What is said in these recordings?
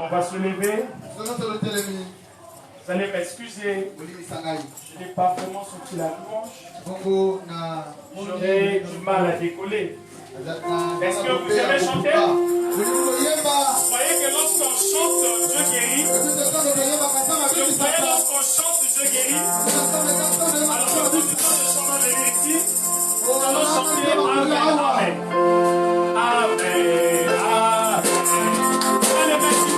On va se lever. Vous allez m'excuser. Je n'ai pas vraiment senti la louange. J'aurais du mal à décoller. Est-ce que vous aimez chanter? Vous voyez que lorsqu'on chante, Dieu guérit. Vous voyez lorsqu'on chante, Dieu guérit. Alors, nous chantons de venir ici. Nous allons chanter Amen, Amen. Amen, Amen. Allez, merci.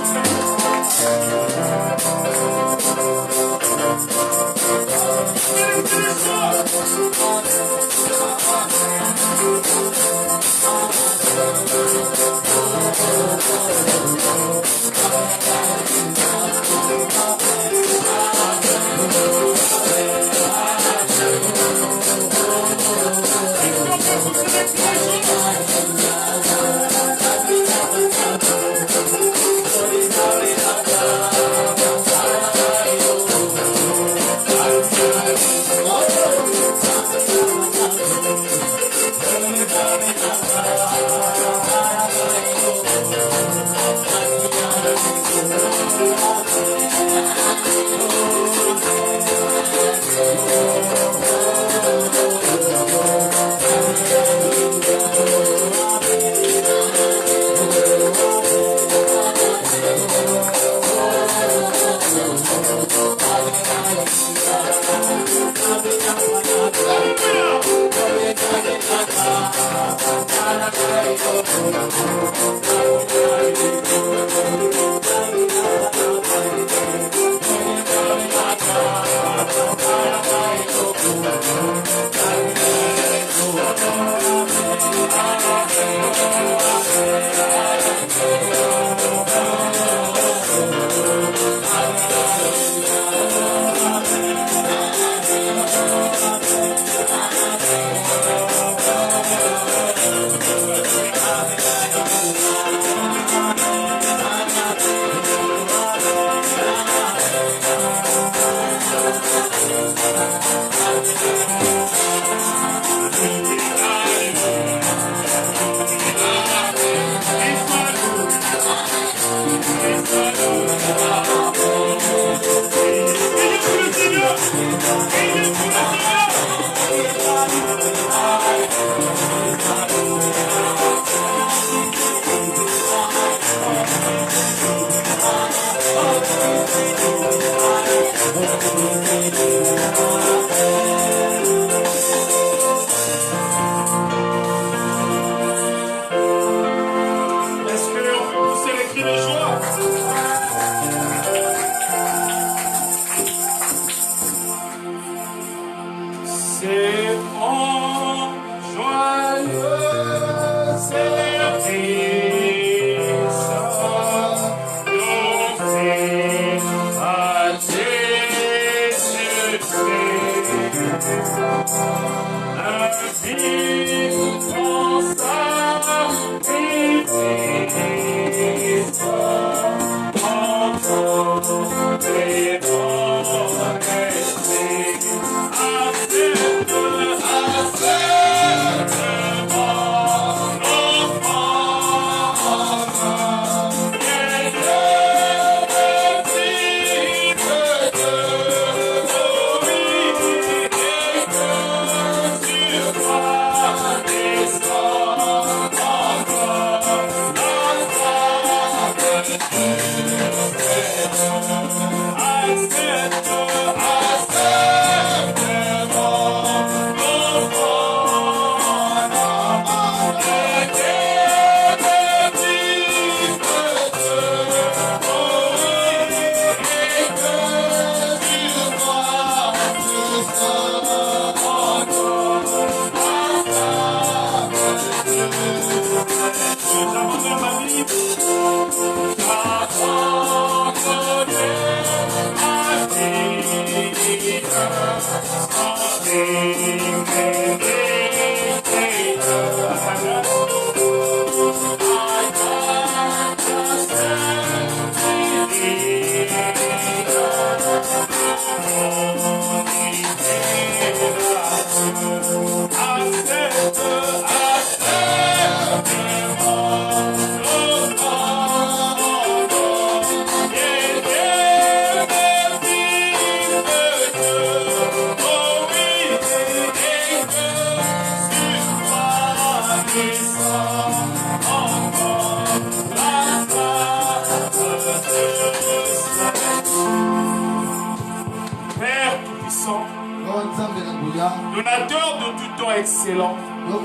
toi excellent. Toi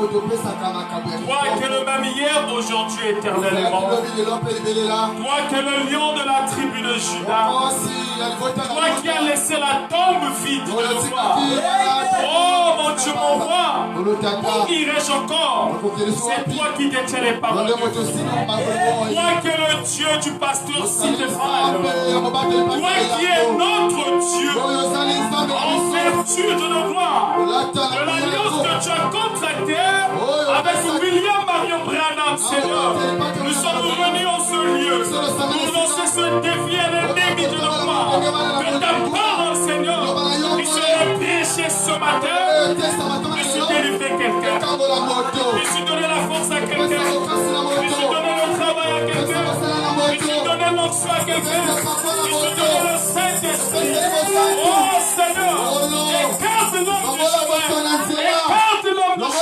qui es le même hier, aujourd'hui, éternellement. Toi qui es le lion de la tribu de Juda. Toi qui as laissé la tombe vide de roi. Oh mon Dieu, mon roi. Où irai-je encore? C'est toi qui détiens les paroles de Dieu. Toi qui es le Dieu du pasteur Sitéphane. Toi qui es notre Dieu. En vertu de nos gloires. De l'alliance que tu as contractée avec William Marion Branham, Seigneur. Nous sommes revenus en ce lieu pour non cesser de défier l'ennemi de nos gloires. Que ta parole, Seigneur, puisse être prêchée ce matin. Puisse délivrer quelqu'un. Puisse donner la force à quelqu'un. Puisse donner le travail à quelqu'un. Puisse donner l'onction à quelqu'un. Puisse donner le Saint-Esprit. Oh Seigneur, écarte l'homme du chemin. Écarte l'homme du chemin.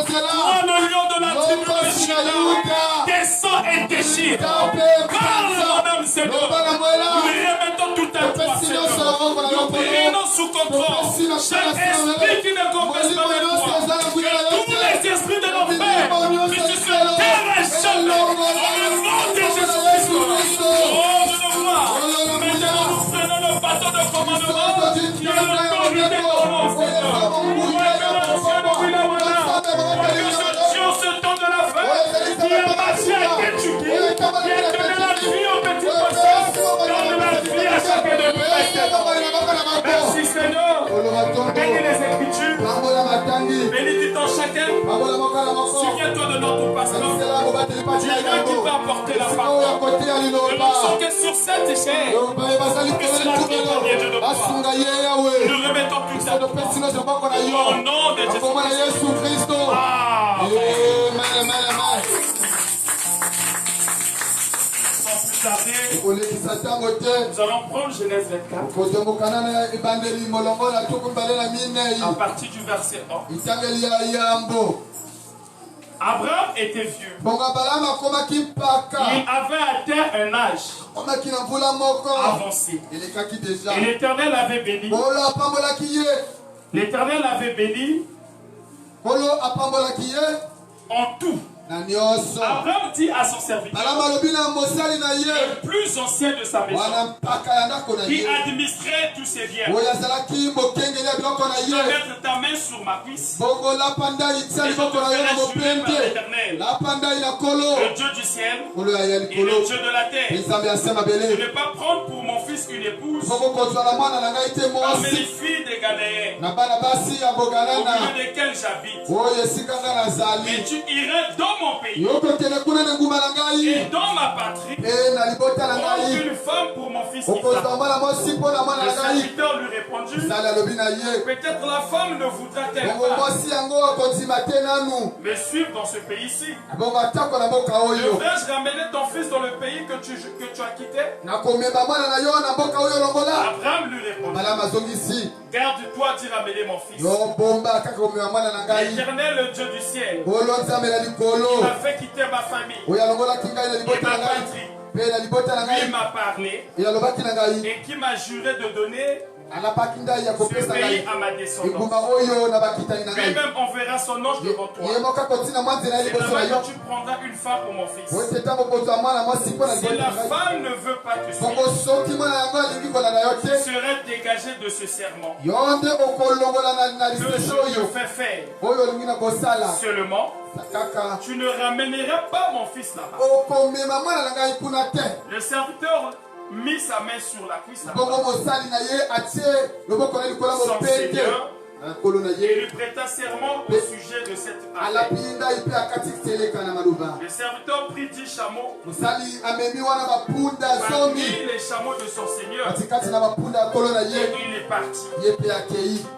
Toi, le lion de la tribu de Juda, descends et déchire. Parle mon Seigneur. Nous remettons tout à toi, Seigneur. Nous prenons sous contrôle chaque esprit qui ne confesse pas de toi. Que tous les esprits de nos pères puissent se déracher dans le nom de Jésus-Christ. Oh, de nos gloires. Maintenant, nous prenons le bâton de commandement qui a l'autorité pour nous, Seigneur. Toi que le Dieu de Willamana, toi que ce Dieu, ce temps de la fin, qui a marché à Ketchuki, qui a donné la vie au petit poisson, donne la vie à chacun de nous. Merci Seigneur. Bénis les Écritures. Bénis ton chacun. Souviens-toi de notre pasteur. Tu es qui va apporter la parole. Ne lançons que sur cette chaîne. Que cela soit combien de fois. Nous remettons tout ça. Au nom de Jésus-Christ. Nous allons prendre Genèse 24 à partir du verset 1. Abraham était vieux. Il avait atteint un âge avancé. Et l'Éternel avait béni. L'Éternel avait béni en tout. Abraham dit à son serviteur, le plus ancien de sa maison, qui administrait tous ses biens, mettre ta main sur ma cuisse, et je te ferai jurer par l'Éternel, le Dieu du ciel et le Dieu de la terre, de ne pas prendre pour mon fils une épouse parmi les filles des Ghanéens, au milieu desquelles j'habite, mais tu irais dans mon pays et dans ma patrie prendre une femme pour mon fils Isaac. Le serviteur lui répondit, peut-être la femme ne voudra-t-elle pas me suivre dans ce pays-ci. Devrais-je ramener ton fils dans le pays que tu as quitté? Abraham lui répondit, garde-toi d'y ramener mon fils. L'Éternel, le Dieu du ciel, qui m'a fait quitter ma famille et ma patrie, lui m'a parlé et qui m'a juré de donner ce pays à ma descendance. Lui-même enverra son ange devant toi. C'est là que tu prendras une femme pour mon fils. Si la femme ne veut pas te suivre, tu serais dégagé de ce serment que je te fais faire. Seulement, tu ne ramèneras pas mon fils là-bas. Le serviteur mit sa main sur la cuisse son Seigneur et lui prêta serment au sujet de cette affaire. Le serviteur prit 10 chameaux parmi les chameaux de son Seigneur et il est parti,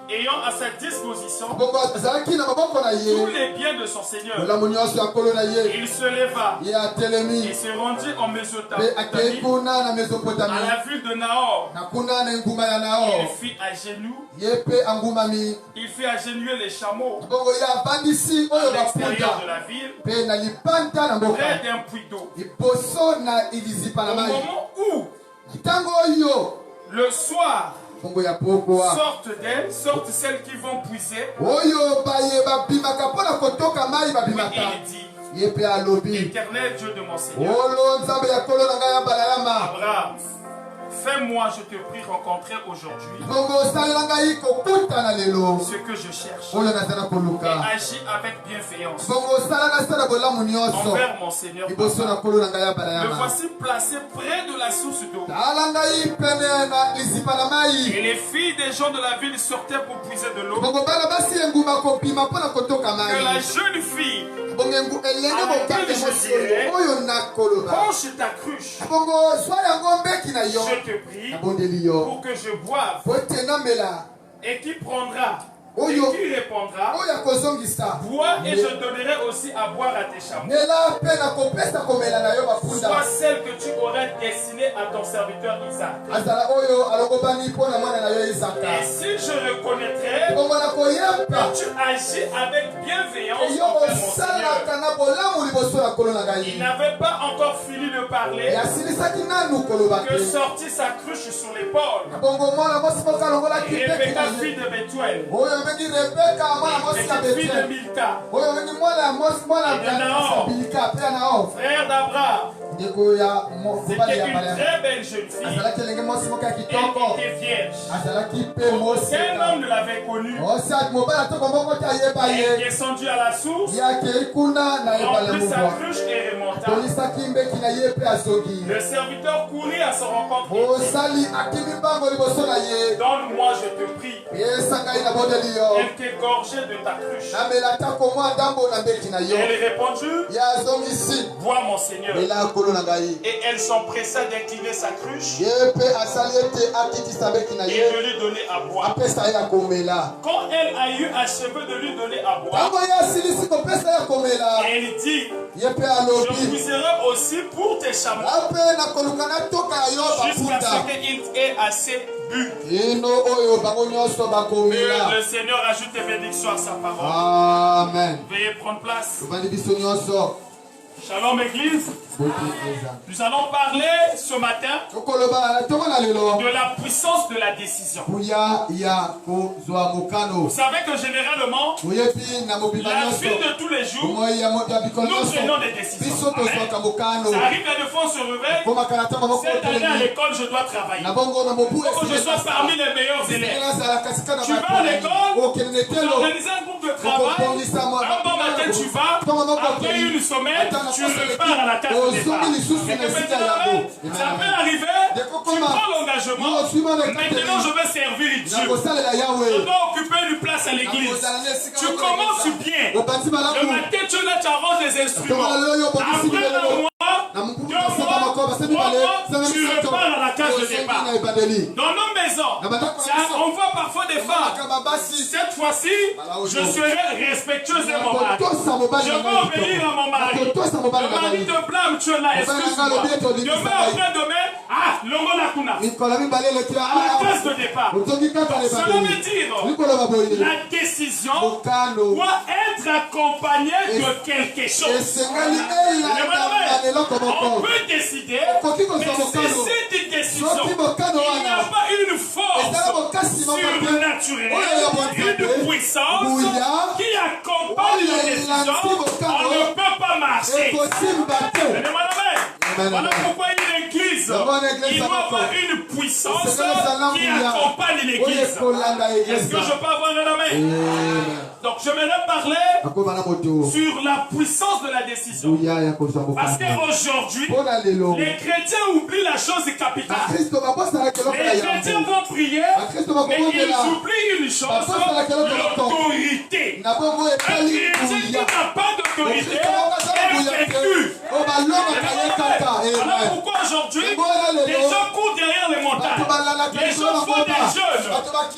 ayant à sa disposition tous les biens de son Seigneur. Il se leva et se rendit en Mésopotamie, à la ville de Nahor. Il fit à genoux. Il fait agenouiller les chameaux à l'extérieur de la ville, près d'un puits d'eau. Au moment où, le soir, Sortent d'elles, sortent celles qui vont puiser. Et il dit, Éternel Dieu de mon Seigneur, Abraham, fais-moi, je te prie, rencontrer aujourd'hui ce que je cherche. Et agis avec bienveillance envers mon Seigneur. Le voici placé près de la source d'eau. Et les filles des gens de la ville sortaient pour puiser de l'eau. Que la jeune fille à laquelle je dirais, penche ta cruche. Je te prie pour que je boive. Et qui prendra et qui répondra, bois et je donnerai aussi à boire à tes chameaux. Soit celle que tu aurais destinée à ton serviteur Isaac. Et si je reconnaîtrai que tu agis avec bienveillance envers mon Seigneur. Il n'avait pas encore fini de parler que sortit sa cruche sur l'épaule. Rebecca, fille de Bethuel, petite fille de Milka, et de Nahor, frère d'Abraham. C'était une très belle jeune fille. Elle était vierge. Aucun homme ne l'avait connue. Elle est descendue à la source, remplit sa cruche et remonta. Le serviteur courut à son rencontre. Donne-moi, je te prie, quelques gorgées de ta cruche. Elle répondit, bois mon Seigneur. Et elle s'empressa d'incliner sa cruche et de lui donner à boire. Quand elle a eu achevé de lui donner à boire, elle dit, je puiserai aussi pour tes chameaux jusqu'à ce qu'il ait assez bu. Que le Seigneur ajoute des bénédictions à sa parole. Amen. Veuillez prendre place. Shalom Église. Nous allons parler ce matin de la puissance de la décision. Vous savez que généralement, la vie de tous les jours, nous prenons des décisions. Amen. Ça arrive des fois on se réveille. Cette année à l'école, je dois travailler. Il faut que je sois parmi les meilleurs élèves. Tu vas à l'école, tu organises un groupe de travail. Un bon matin, tu vas. Après une semaine, tu repars à la case de départ. Et que maintenant, ça peut arriver, tu prends l'engagement. Maintenant, je vais servir Dieu. Je dois occuper une place à l'église. Tu commences bien. Le matin, tu arranges les instruments. Après un mois, 2 mois, 3 mois, tu repars à la case de départ. Dans nos maisons, on voit parfois des femmes. Cette fois-ci, je serai respectueuse de mon mari. Je vais obéir à mon mari. Le mari te blâme, tu es là, excuse-moi. Demain, après-demain, l'ongo la kuna. À la case de départ. Cela veut dire, la décision doit être accompagnée de quelque chose. On peut décider, mais c'est cette décision. Il n'y a pas une force surnaturelle, une puissance qui accompagne la décision. On ne peut pas marcher. Voilà pourquoi une église, il doit avoir une puissance qui accompagne l'église. Est-ce que je peux avoir un amen? Donc je vais parler sur la puissance de la décision. Parce qu'aujourd'hui, les chrétiens oublient la chose capitale. Les chrétiens vont prier, mais ils oublient une chose, l'autorité. Un chrétien qui n'a pas d'autorité est vécu. Voilà pourquoi aujourd'hui, les gens courent derrière les montagnes. Les gens font des jeûnes.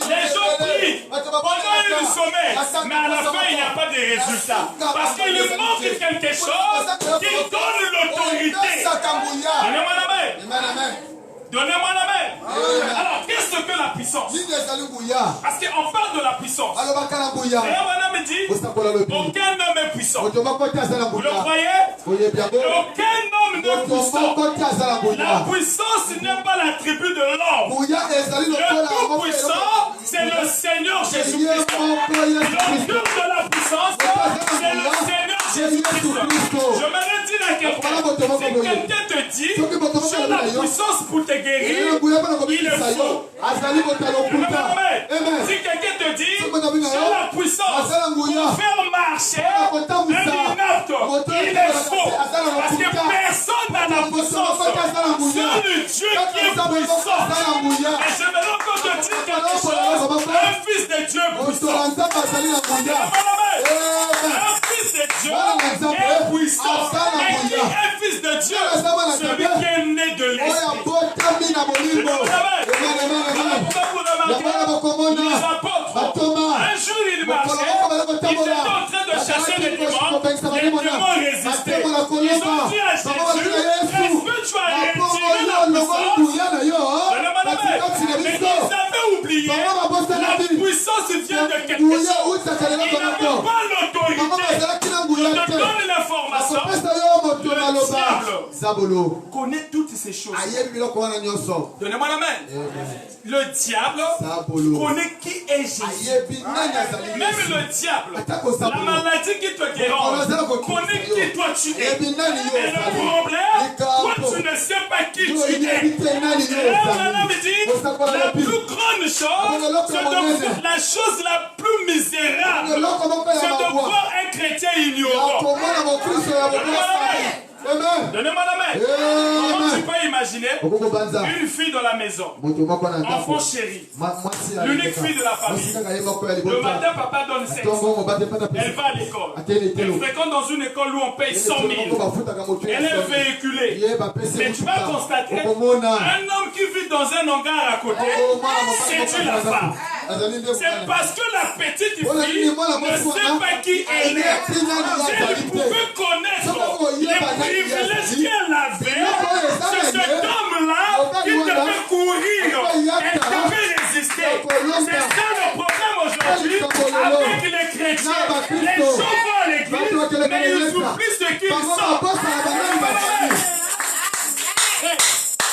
Les gens prient pendant une semaine. Mais à la fin, il n'y a pas de résultat. Parce qu'il manque quelque chose qui donne l'autorité. Amen. Donnez-moi la main. Alors, qu'est-ce que la puissance? Parce qu'on parle de la puissance. Et Abraham me dit, aucun homme est puissant. Vous le croyez? Aucun homme n'est puissant. La puissance n'est pas l'attribut de l'homme. Le tout puissant, c'est le Seigneur Jésus-Christ. L'auteur de la puissance, c'est le Seigneur Jésus-Christ. Je me redis à quelqu'un. Si quelqu'un te dit, j'ai la puissance pour te guérir, il est faux. Si quelqu'un te dit, j'ai la puissance pour faire marcher un inapte, il est faux. Parce que personne n'a la puissance. Seul Dieu qui est puissant. Et je me rends compte de dire quelque chose. Un fils de Dieu puissant. Un fils de Dieu est puissant. Et qui est fils de Dieu? Celui qui est né de l'esprit. Les apôtres, un jour ils marchaient, ils étaient en train de chasser les démons résistaient. Ils ont dit à Jésus, est-ce que tu as retiré la puissance? Mais ils avaient oublié, la puissance vient de quelque chose. Ils n'avaient pas l'autorité. Je te donne l'information. Le diable connaît toutes ces choses. Donnez-moi la main. Le diable connaît qui est Jésus. Même le diable, la maladie qui te dérange, connaît qui toi tu es. Et le problème, toi tu ne sais pas qui tu es. Et là, maintenant me dit, la plus grande chose, c'est la chose la plus misérable, c'est de voir un chrétien ignorant. Donnez-moi la main. Comment tu peux imaginer une fille dans la maison, enfant chéri, l'unique fille de la famille. Le matin, papa donne 700. Elle va à l'école. Elle fréquente dans une école où on paye 100 000. Elle est véhiculée. Mais tu vas constater, un homme qui vit dans un hangar à côté, c'est la femme. C'est parce que la petite fille ne sait pas qui elle est. Si elle pouvait connaître les privilèges qu'elle avait, c'est cet homme-là qui devait courir. Elle devait résister. C'est ça le problème aujourd'hui avec les chrétiens. Les gens vont à l'église, mais ils oublient ce qu'ils sont.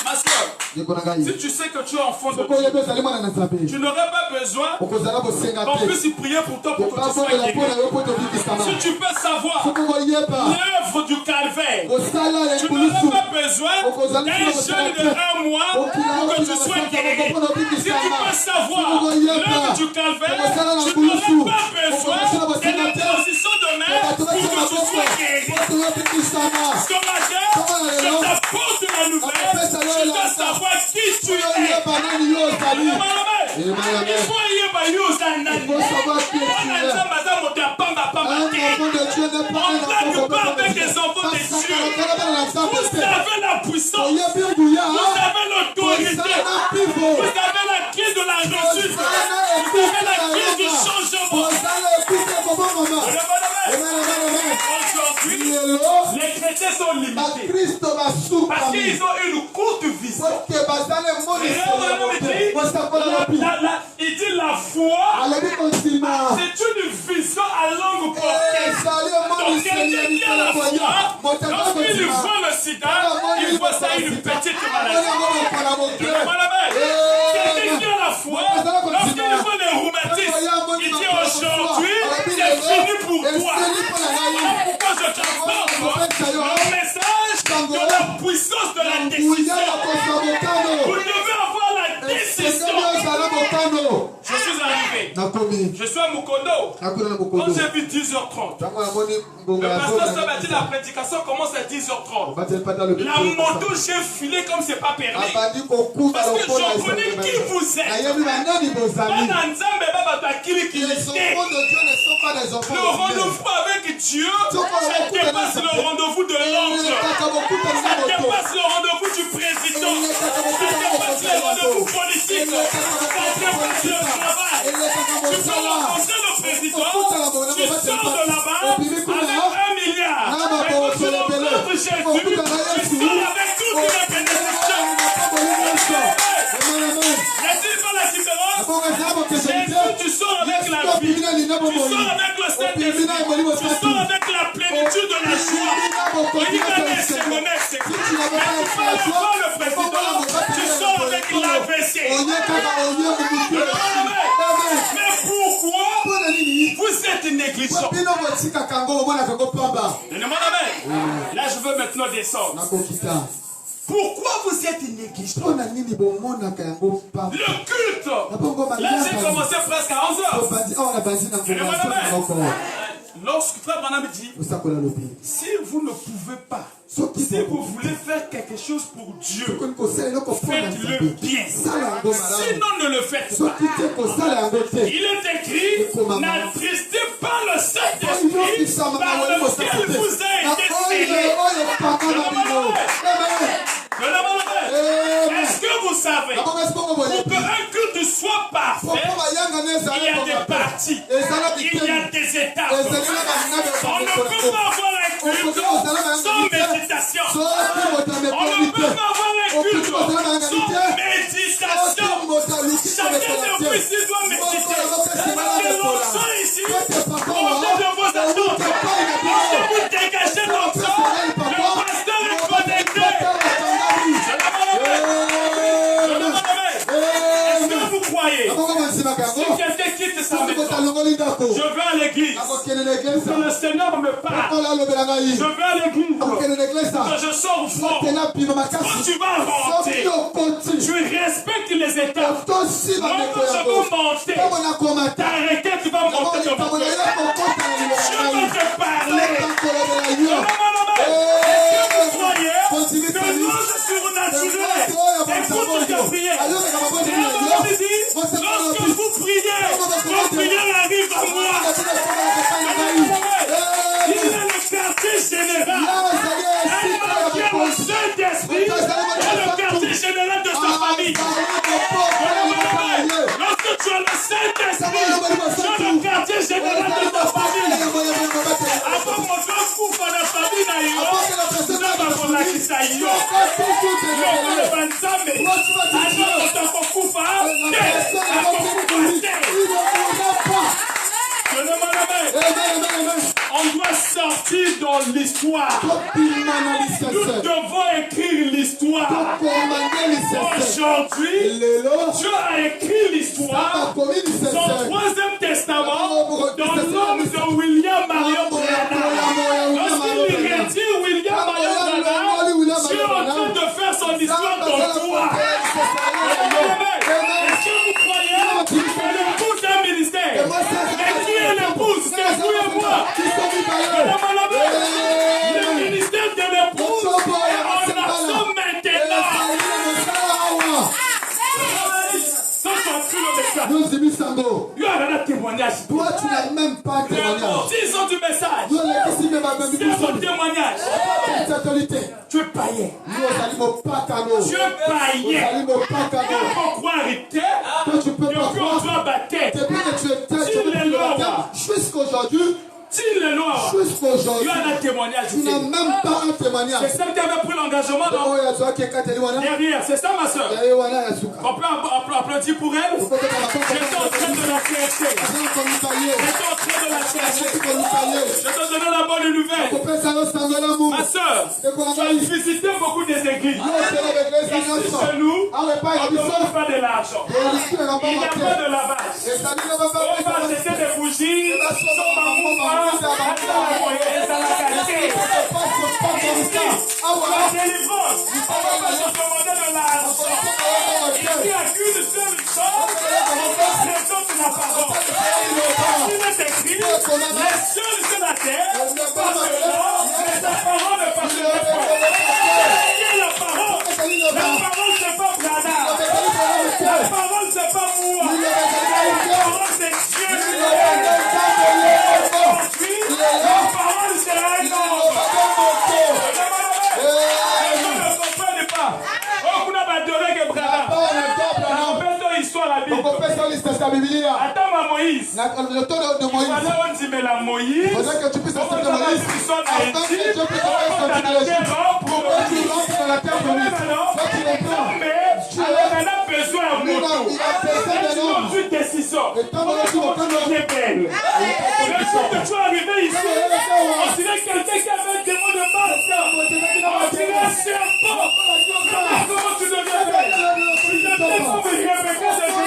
Ma soeur, si tu sais que tu es enfant de Dieu, tu n'aurais pas besoin qu'on puisse prier pour toi pour que tu sois guéri. Si tu peux savoir l'œuvre du calvaire, tu n'aurais pas besoin d'un jeûne de 1 mois pour que tu sois guéri. Si tu peux savoir l'œuvre du calvaire, tu n'aurais pas besoin de la position de main pour que tu sois guéri. Ce matin, je t'apporte la nouvelle. Tu dois savoir qui tu es. Il faut savoir qui tu es. On ne parle pas avec des enfants de Dieu. Vous avez la puissance. Vous avez l'autorité. Vous avez la clé de la réussite. Vous avez la clé du changement. Aujourd'hui, les chrétiens sont limités. Parce qu'ils ont une courte vision. Il dit la foi, c'est une vision à longue portée. Donc quelqu'un qui a la foi, lorsqu'il voit le sida, il voit ça une petite maladie. Quelqu'un qui a la foi, lorsqu'il voit les rhumatismes, il dit aujourd'hui, c'est fini pour toi. Pourquoi je t'apporte le message de la puissance de la décision. Vous devez avoir la décision. Je suis arrivé. Je suis à Mukondo. Quand j'ai vu 10h30, le pasteur Sam a dit la prédication commence à 10h30. La moto, j'ai filé comme c'est pas permis. Parce que je connais qui vous êtes. Le rendez-vous avec Dieu, ça dépasse le rendez-vous de l'oncle. Ça dépasse le rendez-vous du président. Ça dépasse le rendez-vous politique. Ça dépasse le travail. Tu peux rencontrer le président, tu sors de là-bas avec 1 milliard. Et quand tu rencontres Jésus, tu sors avec toutes les bénédictions. Jésus, tu sors avec la vie. Tu sors avec le Saint-Esprit. Tu sors avec la plénitude de la joie. Le président, tu sors avec l'AVC. Mais pourquoi vous êtes négligent? Là, je veux maintenant descendre. Pourquoi vous êtes négligent? Le culte. Là, j'ai commencé presque à 11h. Lorsque Frère Branham dit, si vous ne pouvez pas, si vous voulez faire quelque chose pour Dieu, faites-le bien. Sinon, ne le faites pas. Il est écrit, n'attristez pas le Saint-Esprit par lequel vous avez été scellés. Est-ce que vous savez, pour qu'un culte soit parfait, il y a des parties, il y a des étapes. On ne peut pas avoir un culte sans méditation. On ne peut pas avoir un culte sans méditation. Chacun de vous ici doit méditer. Parce que l'onction ici, posez de vos attentes. Lorsque vous dégagez l'onction, le pasteur est connecté. Est-ce que vous croyez? Si quelqu'un quitte sa maison, je vais à l'église. Que le Seigneur me parle. Je vais à l'église. Que je sors fort. Quand tu vas rentrer, tu respectes les étapes. Moi, quand je veux monter, t'arrêter, tu vas monter de mon cœur. Je veux te parler. Est-ce que vous croyez que l'ange surnaturel écoute ta prière? Lorsque vous priez, votre prière arrive à moi. Il est le quartier général. Un qui est le Saint-Esprit est le quartier général de sa famille. Lorsque tu as le Saint-Esprit, tu as le quartier général de ta famille. Avant mon grand coup pour la famille d'ailleurs, tu n'as pas pour la Kisaïo. On doit sortir dans l'histoire. Nous devons écrire l'histoire. Aujourd'hui, Dieu a écrit l'histoire. Son troisième testament dans l'homme de William Marion Branham. Lorsqu'il retire William Marion Branham, Dieu est en train de faire son histoire dans toi. Est-ce que vous croyez que l'épouse est un ministère? Et qui est l'épouse? C'est vous et moi. Le ministère de l'épouse est en action maintenant. Il y a un témoignage. Toi, tu n'as même pas de témoignage. Ils ont du message. C'est son témoignage. Tu es païen. Tu es païen. Pourquoi arrêter? Tu peux pas croire. Tu les lois. Jusqu'aujourd'hui. Il y a un témoignage. Tu n'as même pas un témoignage. C'est celle qui avait pris l'engagement. Derrière, c'est ça ma soeur. On peut applaudir pour elle. J'étais en train de la chercher. Je te donne la bonne nouvelle. Ma soeur, tu as visité beaucoup des églises. Ici chez nous, on ne demande pas de l'argent. Il n'y a pas de lavage. On va jeter des bougies. La délivrance, on va pas se demander de l'argent. Il n'y a qu'une seule chose, c'est la parole. Il est écrit, les cieux sur la terre passeront, mais ta parole ne passera pas. Qui est la parole? La parole, c'est pas Brada. La parole, c'est pas moi. La parole, c'est Dieu. La parole, c'est un homme. Je ne comprends pas. On a adoré que Brada. On histoire la Bible. Attends, ma Moïse. Voilà, on dit, mais la Moïse. On a que tu puisses accepter Moïse. Afin que Dieu puisse avoir son privilège. Pour que tu rentres dans la terre promise. Mais tu as besoin de nous. Et tu as une décision. Tu es belle. Le jour que tu es arrivé ici, on dirait quelqu'un qui avait un démon de masque. On dirait un serpent. Comment tu deviens belle? Tu deviens comme Rebecca de Jésus.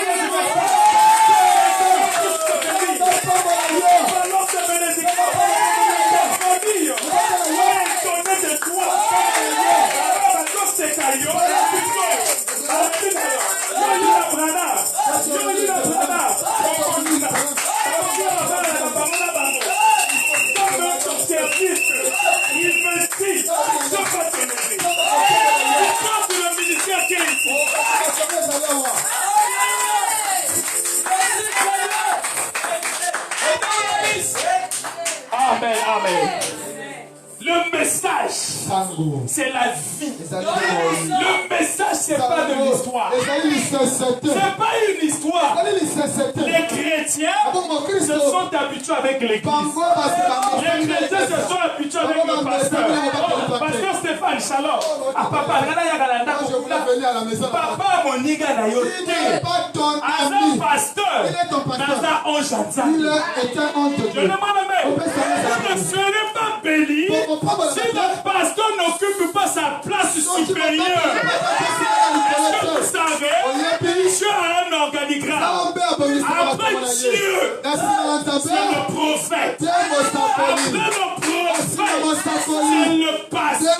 Amen, amen. Le message, c'est la vie. Le message, c'est pas de l'histoire. C'est pas une histoire. Les chrétiens se sont habitués avec l'église. Les chrétiens se sont habitués avec le pasteur. Oh, pasteur Stéphane, shalom. Ah, papa, papa, mon niga na yote. Un pasteur, dans un ange à je demande même, vous ne serez pas béni si le pasteur n'occupe pas sa place supérieure. Est-ce que vous savez, Dieu a un organigramme. Après Dieu, c'est le prophète. Après le prophète, c'est le pasteur.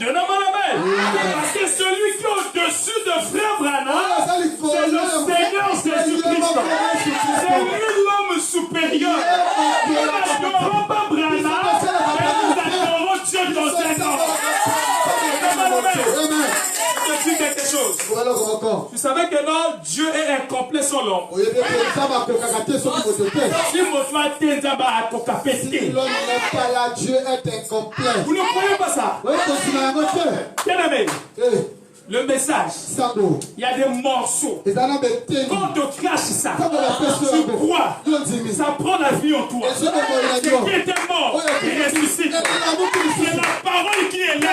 Donnez-moi la main. Parce que celui qui est au-dessus de Frère Branham, c'est le Seigneur Jésus-Christ. C'est lui l'homme supérieur. Nous n'adorons pas Branham, mais nous adorons Dieu dans cet homme. Je dis quelque chose. Tu savais que non, Dieu est incomplet sans l'homme. Si mon frère Tenzaba a cocapété, Dieu est incomplet. Vous ne croyez pas ça? Bien aimé. Le message, il y a des morceaux. Quand on te cache ça, tu crois, ça prend la vie en toi. Ce qui était mort, il ressuscite. C'est la parole qui est là.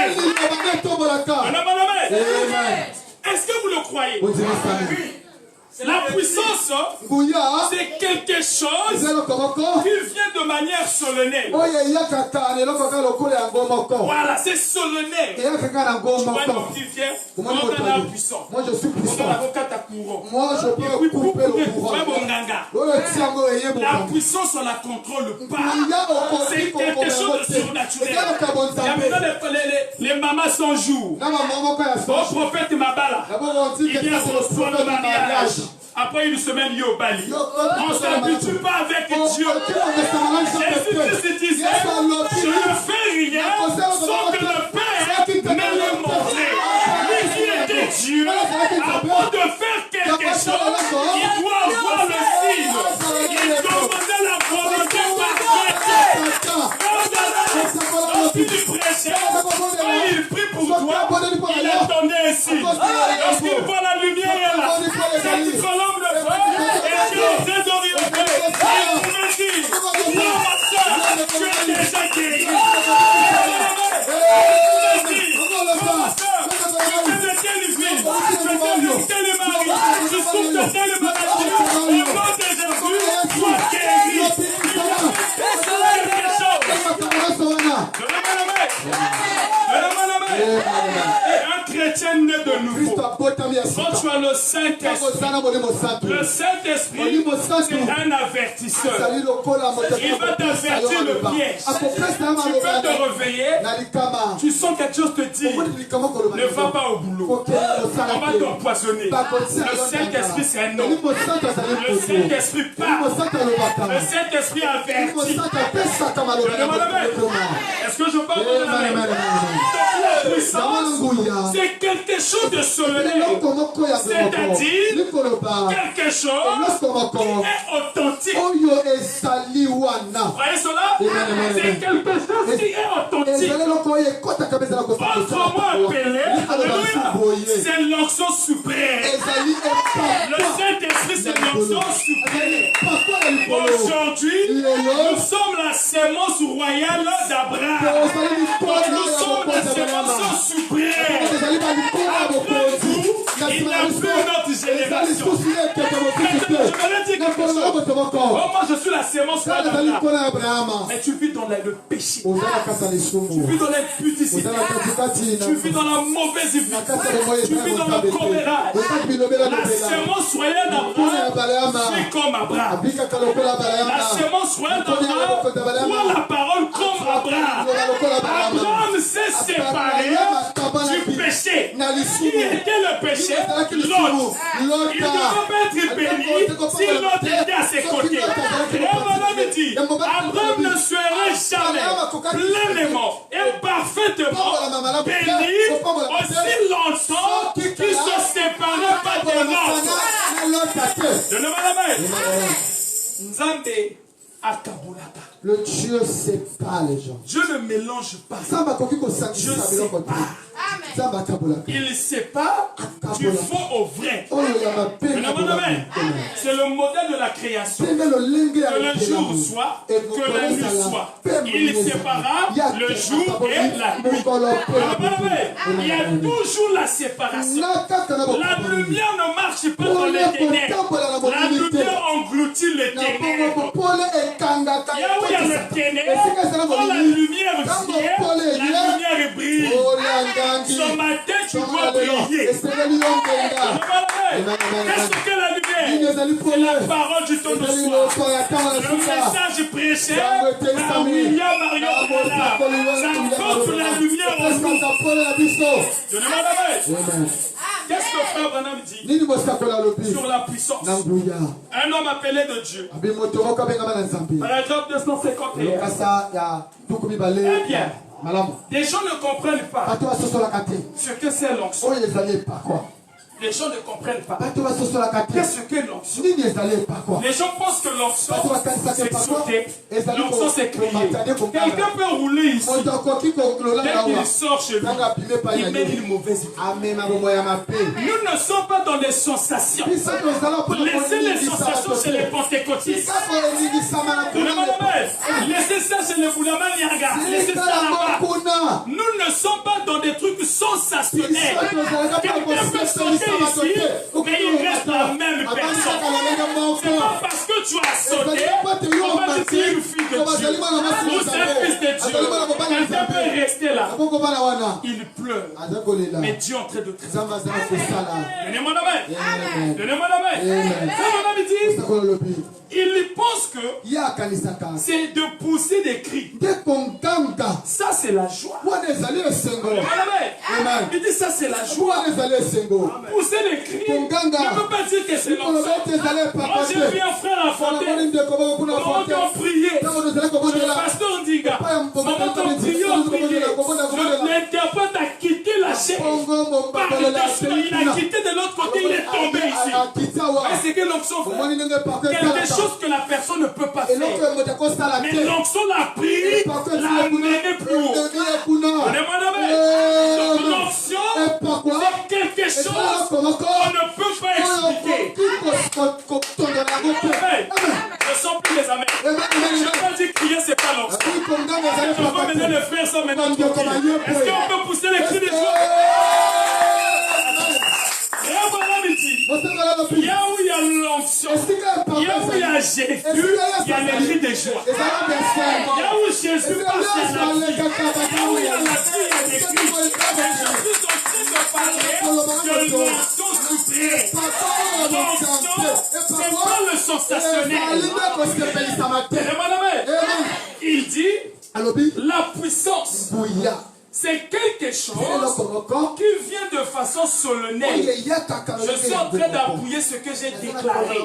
Est-ce que vous le croyez? La puissance, c'est quelque chose qui vient de manière solennelle. Voilà, c'est solennel. Tu vois un homme qui vient, on a un puissant. Moi, je suis puissant. Moi, je peux couper le courant. La puissance, on la contrôle pas. C'est quelque chose de surnaturel. Les mamans sans jour. Au prophète Mabala, il vient reçoit le mariage. Après une semaine, il est au Bali. On ne s'habitue pas avec Dieu. Jésus disait, je ne fais rien sans que le Père me le montre. Lui qui était Dieu, avant de faire quelque chose, il doit avoir le signe. Il demandait la volonté parfaite. Lorsqu'il prêchait, quand il prie pour toi, il attendait ainsi. Lorsqu'il voit la lumière, cette colombe de feu, et Dieu est très orienté. Il me dit, non, ma soeur, tu es déjà guéri. Il me dit, non, ma soeur, tu es de quelle ville? Tu es de quel mari? Je souffre de telle maladie. Au nom de Jésus, sois guéri. Un chrétien né de nouveau. Quand tu as le Saint-Esprit, le Saint-Esprit, c'est un avertisseur. Il va t'avertir le piège. Tu vas te réveiller. Tu sens quelque chose te dire, ne va pas au boulot. On va t'empoisonner. Le Saint-Esprit, c'est un homme. Le Saint-Esprit parle. Le Saint-Esprit avertit. Est-ce que je parle de la main? La puissance, c'est quelque chose de solennel. C'est-à-dire quelque chose qui est authentique. Vous voyez cela? C'est quelque chose qui est authentique. Autrement appelé, c'est l'onction suprême. Le Saint-Esprit, c'est l'onction suprême. Aujourd'hui, nous sommes la sémence royale d'Abraham. Nous sommes la sémence suprême. Après vous, il n'a plus notre génération. Maintenant, je voudrais dire quelque chose. Oh, moi, je suis la sémence d'Abraham. Mais tu vis dans le péché. Tu vis dans l'impudicité. Tu vis dans la mauvaise vie. Tu vis dans le commérage. La sémence royale d'Abraham fait comme Abraham. La sémence royale d'Abraham voit la parole comme Abraham. Abraham s'est séparé du péché. Qui était le péché? L'autre. Il ne devait pas être béni si l'autre était à ses côtés. Et Abraham dit, Abraham ne serait jamais pleinement et parfaitement béni aussi longtemps qu'il ne se séparait pas de l'autre. Donnez-moi la main. Nzambe akabulaka. Le Dieu sépare les gens. Dieu ne mélange pas. Dieu sépare. Il sépare du faux au vrai. C'est le modèle de la création. Que le jour soit, que la nuit soit. Il sépara le jour et la nuit. Il y a toujours la séparation. La lumière ne marche pas dans les ténèbres. La lumière engloutit les ténèbres. Il y a le ténèbre, quand la lumière vient, la lumière brille. Ce matin, tu dois briller. Qu'est-ce que la lumière? C'est la parole du temps de soir. Le message prêché par William Marion. Ça porte la lumière en nous. Donnez-moi la main. Qu'est-ce que frère Branham dit sur la puissance? Un homme appelé de Dieu. Paragraphe 251. Eh bien, des gens ne comprennent pas ce que c'est l'onction. Les gens ne comprennent pas. Qu'est-ce que l'onction? Les gens pensent que l'onction, c'est sauter. L'onction, c'est crier. Quelqu'un peut rouler ici. Dès qu'il sort chez lui, il mène une mauvaise vie. Nous ne sommes pas dans les sensations. Laissez les sensations chez les pentecôtistes. Laissez ça chez les Boulaman Niaga. Laissez ça là-bas. Nous ne sommes pas dans des trucs sensationnels. Quelqu'un peut sauter ici, mais il reste la même personne. C'est pas parce que tu as sauté, on va te dire une fille de Dieu. Ou c'est un fils de Dieu. Quelqu'un peut rester là. Il pleure. Mais Dieu est en train de traiter. Donnez-moi la main. Donnez-moi la main. Il pense que c'est de pousser des cris. Ça, c'est la joie. Il dit ça, c'est la joie. Pousser des cris ne peut pas dire que c'est l'onction. Moi, j'ai vu un frère à Fontaine. Comment on priait. Le pasteur Ndiga. Comment on priait. L'interprète a quitté la chair. Il a quitté de l'autre côté. Il est tombé ici. Mais c'est que l'onction fait quelque chose que la personne ne peut pas faire. Mais l'onction l'a pris, l'a amené plus haut. Donnez-moi la main. Donc l'onction, c'est quelque chose qu'on ne peut pas expliquer. Je sens plus les amens. Je ne peux pas dire crier, c'est pas l'onction. On va mener le frère sans maintenant. Est-ce qu'on peut pousser les cris des joie? Il y a où il y a l'onction, il y a où il y a Jésus, il y a les cris de joie. Il y a où Jésus passe à la vie, il y a où il y a la vie, il y a des cris. Je suis en train de parler de l'onction suprême. L'onction, c'est pas le sensationnel. Il dit la puissance. C'est quelque chose qui vient de façon solennelle. Je suis en train d'appuyer ce que j'ai déclaré.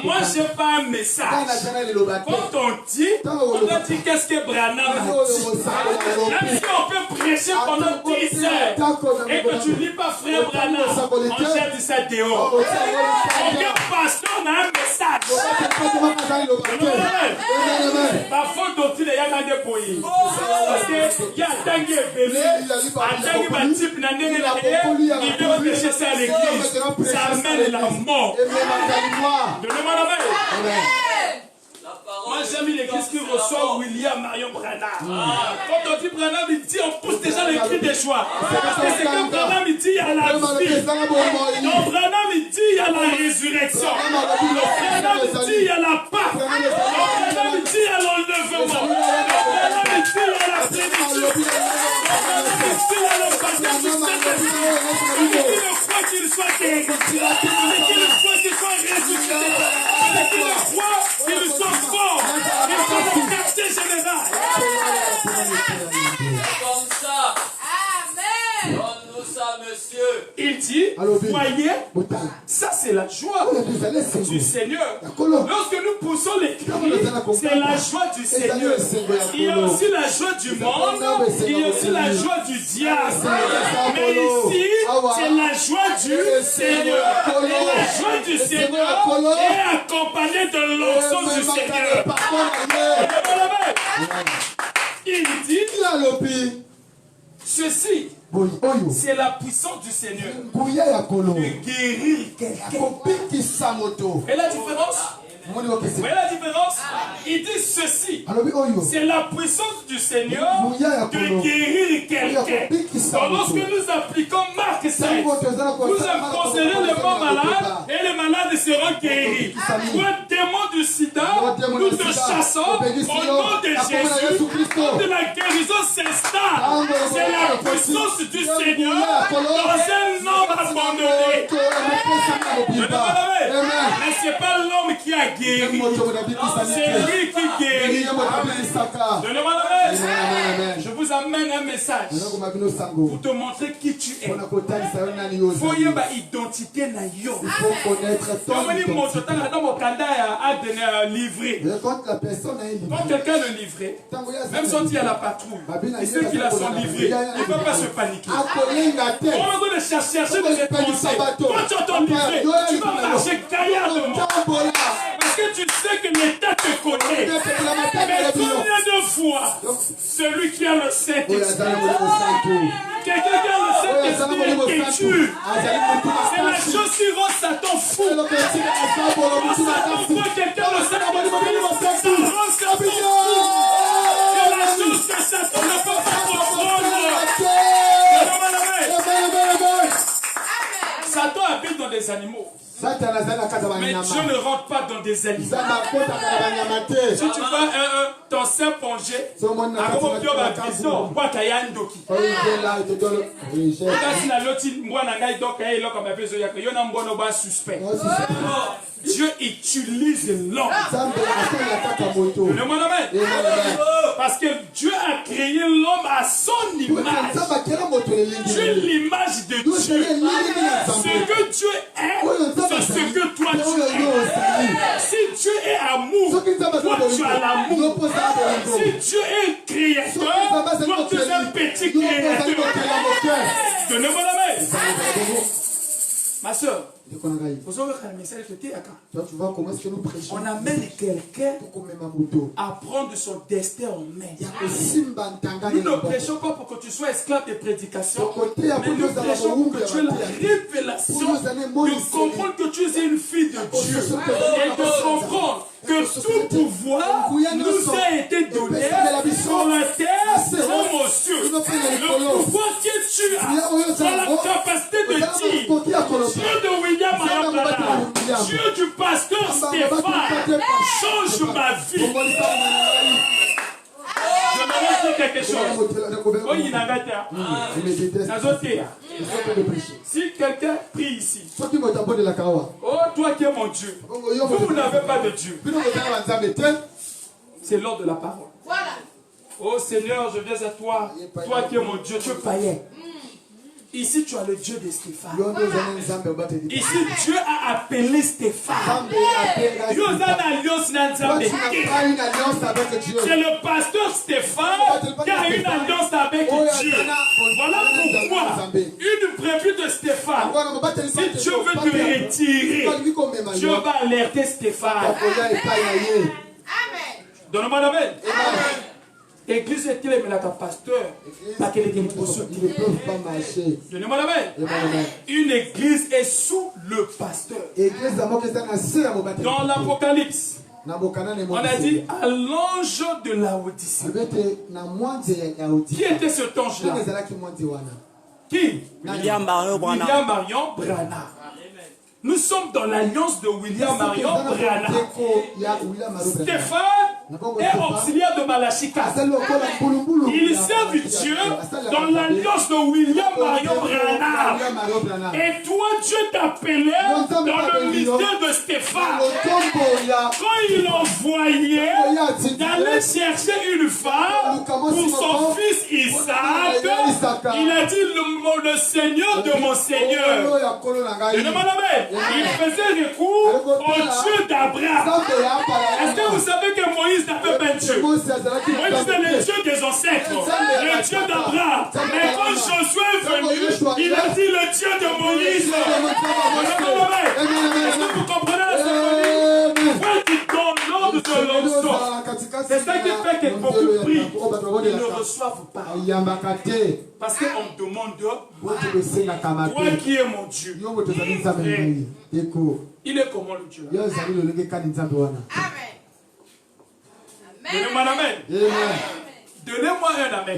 Moi, je n'ai pas un message. Quand on dit, on a dit qu'est-ce que Branham dit. Même si on peut prêcher pendant 10 heures et que tu ne lis pas frère Branham, on jette ça dehors. Aucun pasteur n'a un message. Ma faute doctrine est à déployer. Parce qu'il y a tangué. Attaque ma type n'a n'est pas il doit pécher ça à l'église. Ça amène la mort. Donnez-moi la main. Moi j'aime l'église qui reçoit William Marion Branham. Quand on dit Branham, il dit on pousse déjà les cris des joies. Parce que c'est comme Branham, il dit il y a la vie. Donc Branham, il dit il y à la résurrection. Le Branham dit à la Pâque. Le Branham dit à l'enlèvement. Le Branham dit à la plénitude. Le Branham dit à le baptême du Saint-Esprit. Il croit qu'il soit guéri. Il croit qu'il soit ressuscité. Il croit qu'il soit fort. Il soit le quartier général. Comme ça. Amen. Donne-nous ça, monsieur. Il dit, voyez, ça c'est la joie du Seigneur. Lorsque nous poussons les cris, c'est la joie du Seigneur. Il y a aussi la joie du monde, il y a aussi la joie du diable. Mais ici, c'est la joie du Seigneur. Et la joie du Seigneur est accompagnée de l'onction du Seigneur. Il dit, ceci, c'est la puissance du Seigneur de guérir quelqu'un. Et la différence? Vous voyez la différence? Il dit ceci. C'est la puissance du Seigneur de guérir quelqu'un. Donc lorsque nous appliquons Marc 16, nous imposerons les morts malades et les malades seront guéris. Toi, démon du sida, nous te chassons au nom de Jésus. Quand la guérison s'installe, c'est la puissance du Seigneur dans un homme abandonné. Mais ce n'est pas l'homme qui a guéri. C'est lui qui guérit. Je vous amène un message pour te montrer qui tu es. Il faut y avoir identité. Il faut connaître ton identité. Quand quelqu'un est livré, même si il y a la patrouille, et ceux qui la sont livrés, il ne faut pas se paniquer. On va chercher des étrangers. Quand tu entends livré, tu vas marcher gaillardement. Parce que tu sais que l'État te connaît. Mais combien de fois celui qui a le Saint-Esprit, quelqu'un qui a le Saint-Esprit est têtu. C'est la chose qui rend Satan fou. Satan voit quelqu'un le Saint-Esprit, ça rend Satan fou. C'est la chose que Satan ne peut pas comprendre. Satan habite dans des animaux. Mais Dieu ne rentre pas dans des animaux. Si tu vois ton sein pongé, Dieu utilise l'homme. Parce que Dieu a créé l'homme à son image. Dieu est l'image de Dieu. Ce que Dieu est, c'est ce que toi tu es. Si Dieu est amour, toi tu as l'amour. Si Dieu est créateur, toi tu es un petit créateur. Donnez-moi la main. Ma soeur, vous aurez un message tu vois comment est-ce que nous prêchons. On amène quelqu'un à prendre son destin en main. Nous ne prêchons pas pour que tu sois esclave de prédication, mais nous prêchons pour que tu aies la révélation de comprendre que tu es une fille de Dieu et de comprendre que tout pouvoir nous a été donné sur la terre comme aux cieux. Le pouvoir que tu as, dans la capacité de dire, Dieu de William Ayabala, Dieu du pasteur Stéphane, change ma vie. Je me dire quelque chose. Oh, il n'a pas si quelqu'un prie ici, oh, toi qui es mon Dieu, vous n'avez pas de Dieu. C'est l'ordre de la parole. Oh Seigneur, je viens à toi, toi qui es mon Dieu, tu es païen. Ici, tu as le Dieu de Stéphane. Ici, Dieu a appelé Stéphane. Dieu a une alliance avec Dieu. C'est le pasteur Stéphane qui a une alliance avec Dieu. Voilà pourquoi une brebis de Stéphane, si Dieu veut te retirer, Dieu va alerter Stéphane. Donne-moi la main. L'église est clé, mais là, ton pasteur, pas qu'elle est une potion qui ne peuvent pas marcher. Donnez-moi la main. Une église est sous le pasteur. Dans l'Apocalypse, on a dit à l'ange de Laodicée. Qui était cet ange-là? Qui? William Marion Branham. Nous sommes dans l'alliance de William Marion Branham. Stéphane est auxiliaire de Malachika. Ils servent Dieu dans l'alliance de William Marion Branham. Et toi, Dieu t'appelait dans le mystère de Stéphane. Quand il envoyait d'aller chercher une femme pour son fils Isaac, il a dit le Seigneur de mon Seigneur. Il faisait recours au Dieu d'Abraham. Est-ce que vous savez que Moïse n'avait pas Dieu? Moïse c'est le Dieu des ancêtres, le Dieu d'Abraham. Mais quand Josué est venu, il a dit le Dieu de Moïse. Est-ce que vous comprenez la symphonie? Pourquoi tu donnes l'ordre de l'onction? C'est ça qui fait que beaucoup prient. Ils ne reçoivent pas. Parce qu'on demande, toi qui es mon Dieu. Il est comment le Dieu? Amen. Donnez-moi un amen. Donnez-moi un amen.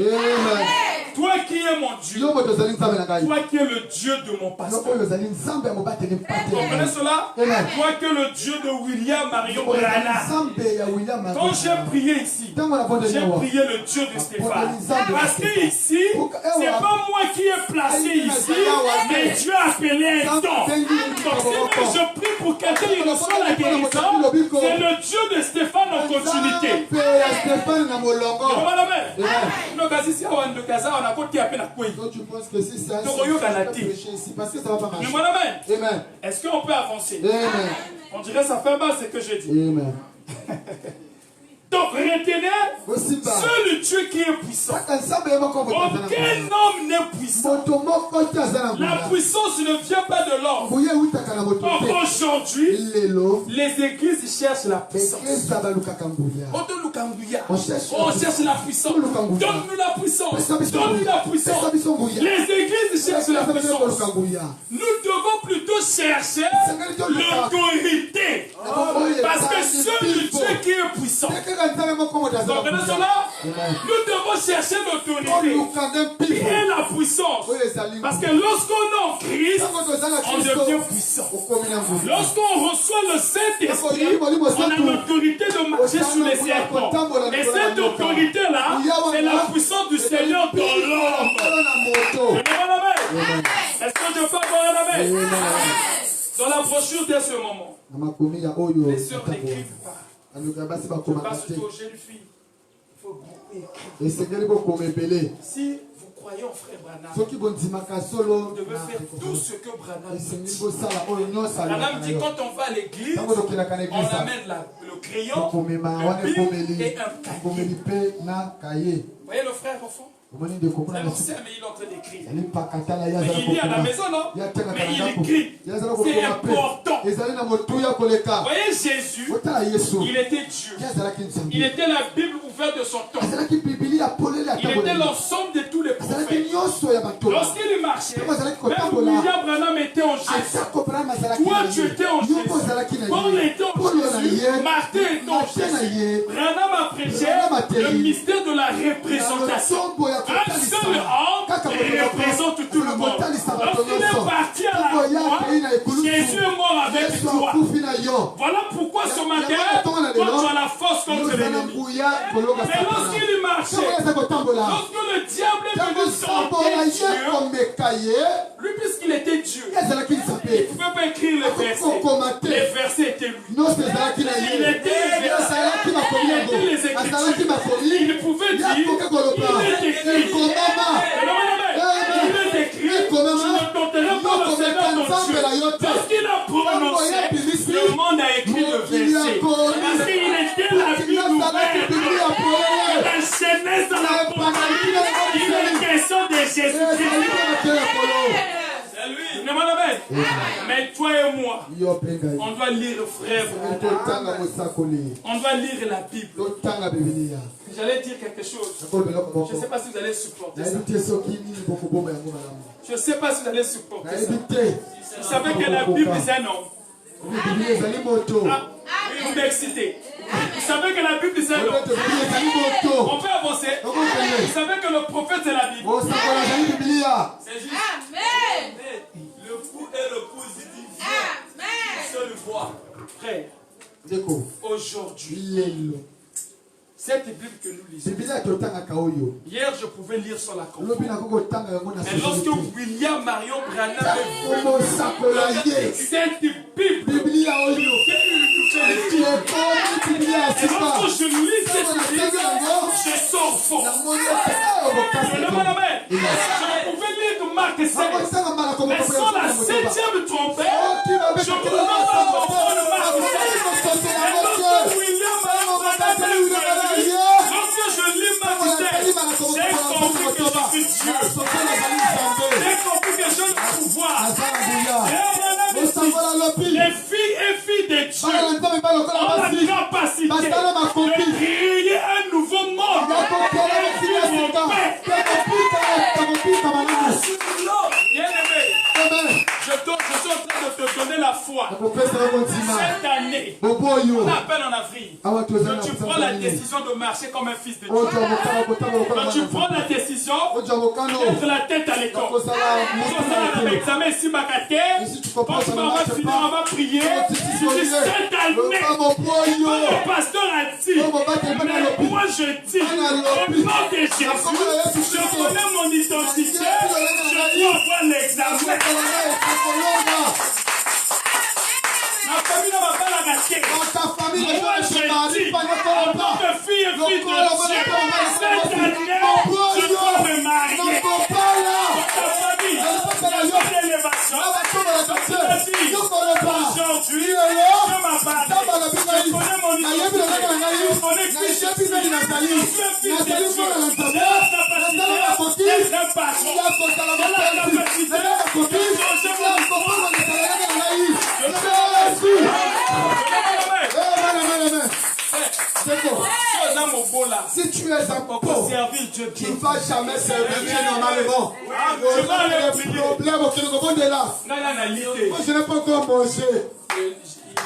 Toi qui es mon Dieu. Toi qui es le Dieu de mon pasteur. Vous comprenez cela? Toi qui es le Dieu de William Marion Branham. Quand j'ai prié ici, j'ai prié le Dieu de Stéphane. Parce que ici, c'est pas moi qui ai placé ici, mais Dieu a appelé un don. Donc si je prie pour quelqu'un qui reçoit la guérison, c'est le Dieu de Stéphane en continuité. Donc tu penses que si c'est un ici, parce que ça va pas marcher. Amen. Est-ce qu'on peut avancer? Amen. On dirait que ça fait mal ce que je dis. Amen. Donc retenez, seul Dieu qui est puissant. Aucun homme n'est puissant. La puissance ne vient pas de l'homme. Aujourd'hui, les églises cherchent la puissance. On cherche la puissance. Donne-nous la puissance. Donne-nous la puissance. Les églises cherchent la puissance. Nous devons plutôt chercher l'autorité. Parce que seul Dieu qui est puissant. Donc, nous devons chercher l'autorité et la puissance. Parce que lorsqu'on est en Christ, on devient puissant. Lorsqu'on reçoit le Saint-Esprit, on a l'autorité de marcher sur les serpents. Et cette autorité-là, c'est la puissance du Seigneur dans l'homme. Est-ce que je peux avoir un amen? Dans la brochure de ce moment, les sœurs n'écrivent pas. Je passe aux jeunes filles. Il faut beaucoup écrire. Si vous croyez en frère Branham, vous devez faire tout ce que Branham dit. Branham dit quand on va à l'église, on amène le crayon, le bic et un cahier. Vous voyez le frère au fond? C'est l'ancien, mais il est en train d'écrire. Il est à la maison, non? Mais il écrit. C'est important. Vous voyez Jésus, il était Dieu. Il était la Bible ouverte de son temps. Il était l'ensemble de tous les prophètes. Lorsqu'il marchait, même William Branham était en Jésus. Toi, tu étais en Jésus. Paul était en Jésus. Martin était en Jésus. Branham a prêché le mystère de la représentation. Un seul homme représente tout le monde. Lorsqu'il est parti à la croix, Jésus est mort avec toi. Voilà pourquoi ce matin, toi tu as la force contre l'ennemi. Mais lorsqu'il marchait, lorsque le diable est venu tenter Dieu, lui puisqu'il était Dieu, il ne pouvait pas écrire les versets. Les versets étaient lui. Il était les versets, il était les Écritures. Il pouvait dire, il est écrit. Il est écrit, tu ne t'enterreras pas le Seigneur ton Dieu. Parce qu'il a prononcé, le monde a écrit le verset. Parce qu'il était la Bible ouverte. La Genèse dans l'Apocalypse, il est question de Jésus. C'est lui. Mais toi et moi, on doit lire frère. On doit lire la Bible. J'allais dire quelque chose. Je ne sais pas si vous allez supporter ça. Je ne sais pas si vous allez supporter ça. Vous savez que la Bible c'est un homme. Vous m'excitez. Vous savez que la Bible c'est un homme. On peut avancer. Vous savez que le prophète c'est la Bible. C'est juste. Amen. Le fou et le positif. Frère, aujourd'hui, cette Bible que nous lisons, hier je pouvais lire sur la comprendre. Mais lorsque William Marion Branham cette Bible, et lorsque je lis cette Bible, je sors fort. Je pouvais lire que Marc 7, mais sans la 7e trompette, je pouvais pas comprendre Marc 7. Et lorsque William Marion Branham lorsque je lis Marc 7, j'ai compris que je suis Dieu. J'ai compris que j'ai le pouvoir. Les filles et filles de Dieu ont la capacité de créer un nouveau monde. Bien-aimé, je suis en train de te donner la foi. Cette année, on appelle en avril. Quand tu prends la décision de marcher comme un fils de Dieu. Quand tu prends la décision d'être la tête à l'école. Quand on a l'examen ici, quand tu vas finir, on va prier. Cette année, le pasteur a dit, mais moi je dis, au nom de Jésus, je connais mon identité, je dois avoir l'examen. Ma famille ne va pas la rater. Moi je dis, en tant que fille et fille de Dieu, cette année, je dois me marier. Dans ta famille, c'est l'élévation. Aujourd'hui, je m'appelle. Je connais mon identité. Je connais qui je suis. Je suis un fils de Dieu. J'ai la capacité d'être un patron. J'ai la capacité de changer mon si tu es un pauvre, tu ne vas jamais servir Dieu normalement. Tu vas aller problème au Kénogo de là. Moi, je n'ai pas encore mangé.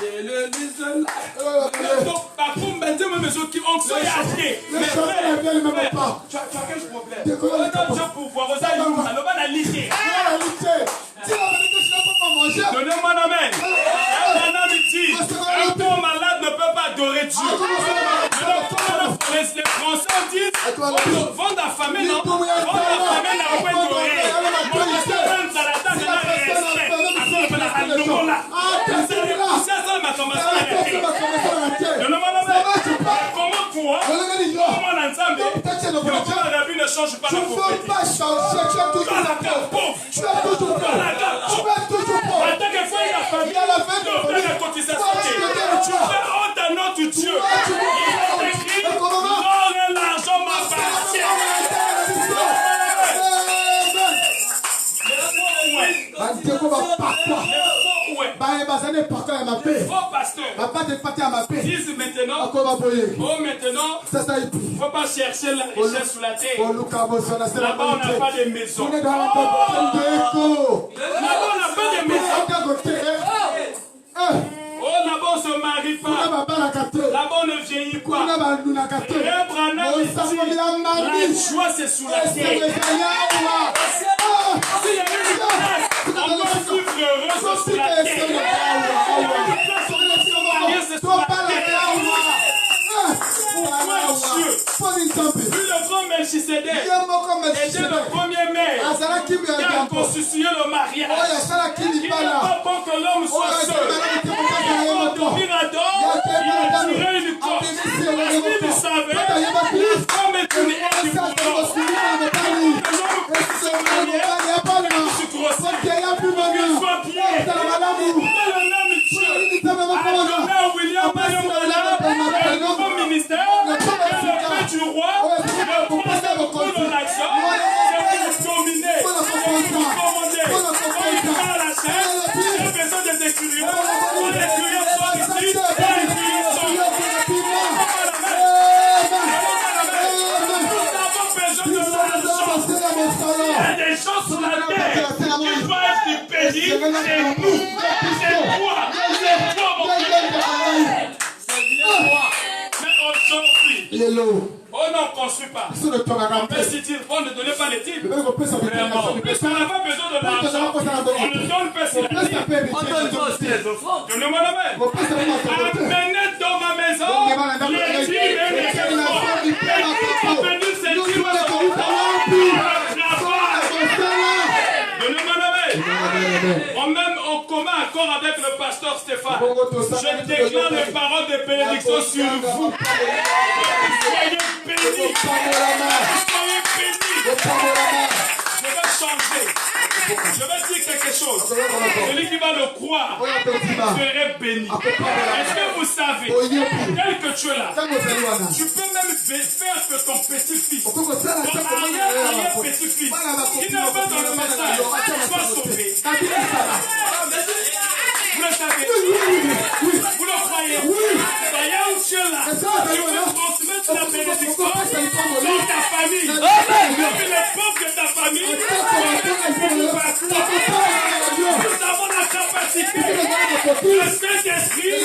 Il est le donc, par contre, maintenant, mes autres qui ont fait acheter. Mais frère, tu as quel problème? On a Dieu pour voir. On a la lité. Donnez-moi un amen. Un corps malade ne peut pas adorer Dieu. Les Français disent, vendre la famille, non? Vendre la famille, n'a pas adoré. Comment toi, comment l'ensemble, comment la Bible ne change pas la pauvreté? Tu es toujours pauvre. En tant que frère, la famille, tu fais la cotisation. Tu fais honte à notre Dieu. Il est écrit, l'or et l'argent m'appartiennent. Disent maintenant, il ne faut pas chercher la richesse sous la terre. Là-bas, on n'a pas de maison. Là-bas, on n'a pas de maison. Oh, là-bas, on ne se marie pas. Là-bas, on ne vieillit pas. La joie, c'est sous la terre. S'il y a une place, on doit vivre heureux sous la terre. C'est sous la terre. Pourquoi Dieu, vu le grand Melchisedec, était le premier maire qui a constitué le mariage. Il n'est pas bon que l'homme soit seul. Il faut dormir à dehors, il a tiré une corde. Est-ce qu'il savait? La femme est une aide du boulot. L'homme peut se marier, il se grossit, il soit pied. Pourquoi l'homme Dieu a donné à William Marion Branham un nouveau ministère, le fait du roi, le prince de l'action, c'est pour dominer, c'est pour commander. Quand il prend la chaise, il a besoin des écuriers. Quand les écuriers sont ici, les écuriers sont là. Nous avons besoin de l'argent. Il y a des gens sur la terre qui doivent être du pays, c'est nous, c'est toi, mon frère. C'est bien moi. Mais aujourd'hui, on n'en construit pas. On peut se dire, on ne donnait pas les titres. Vraiment. Parce qu'on n'a pas besoin de l'argent. On ne donne pas si la des offrandes. Donnez-moi la main. Amenez dans ma maison les dîmes et les offrandes. Et qui sont venus ces dîmes dans le travail. Donnez-moi la main. Même en commun accord avec le pasteur Stéphane, je déclare les paroles de bénédiction sur vous. Soyez bénis. Soyez bénis. Je vais changer. Je vais dire quelque chose. Celui qui va le croire serait béni. Est-ce que vous savez, tel que tu es là, tu peux même faire que ton petit-fils, ton arrière-petit-fils, qui n'est pas dans le message, soit sauvé. Vous le savez? Vous le croyez? D'ailleurs, où tu es là, tu peux transmettre la bénédiction dans ta famille. Depuis les pauvres de ta famille, nous avons la capacité, le Saint-Esprit,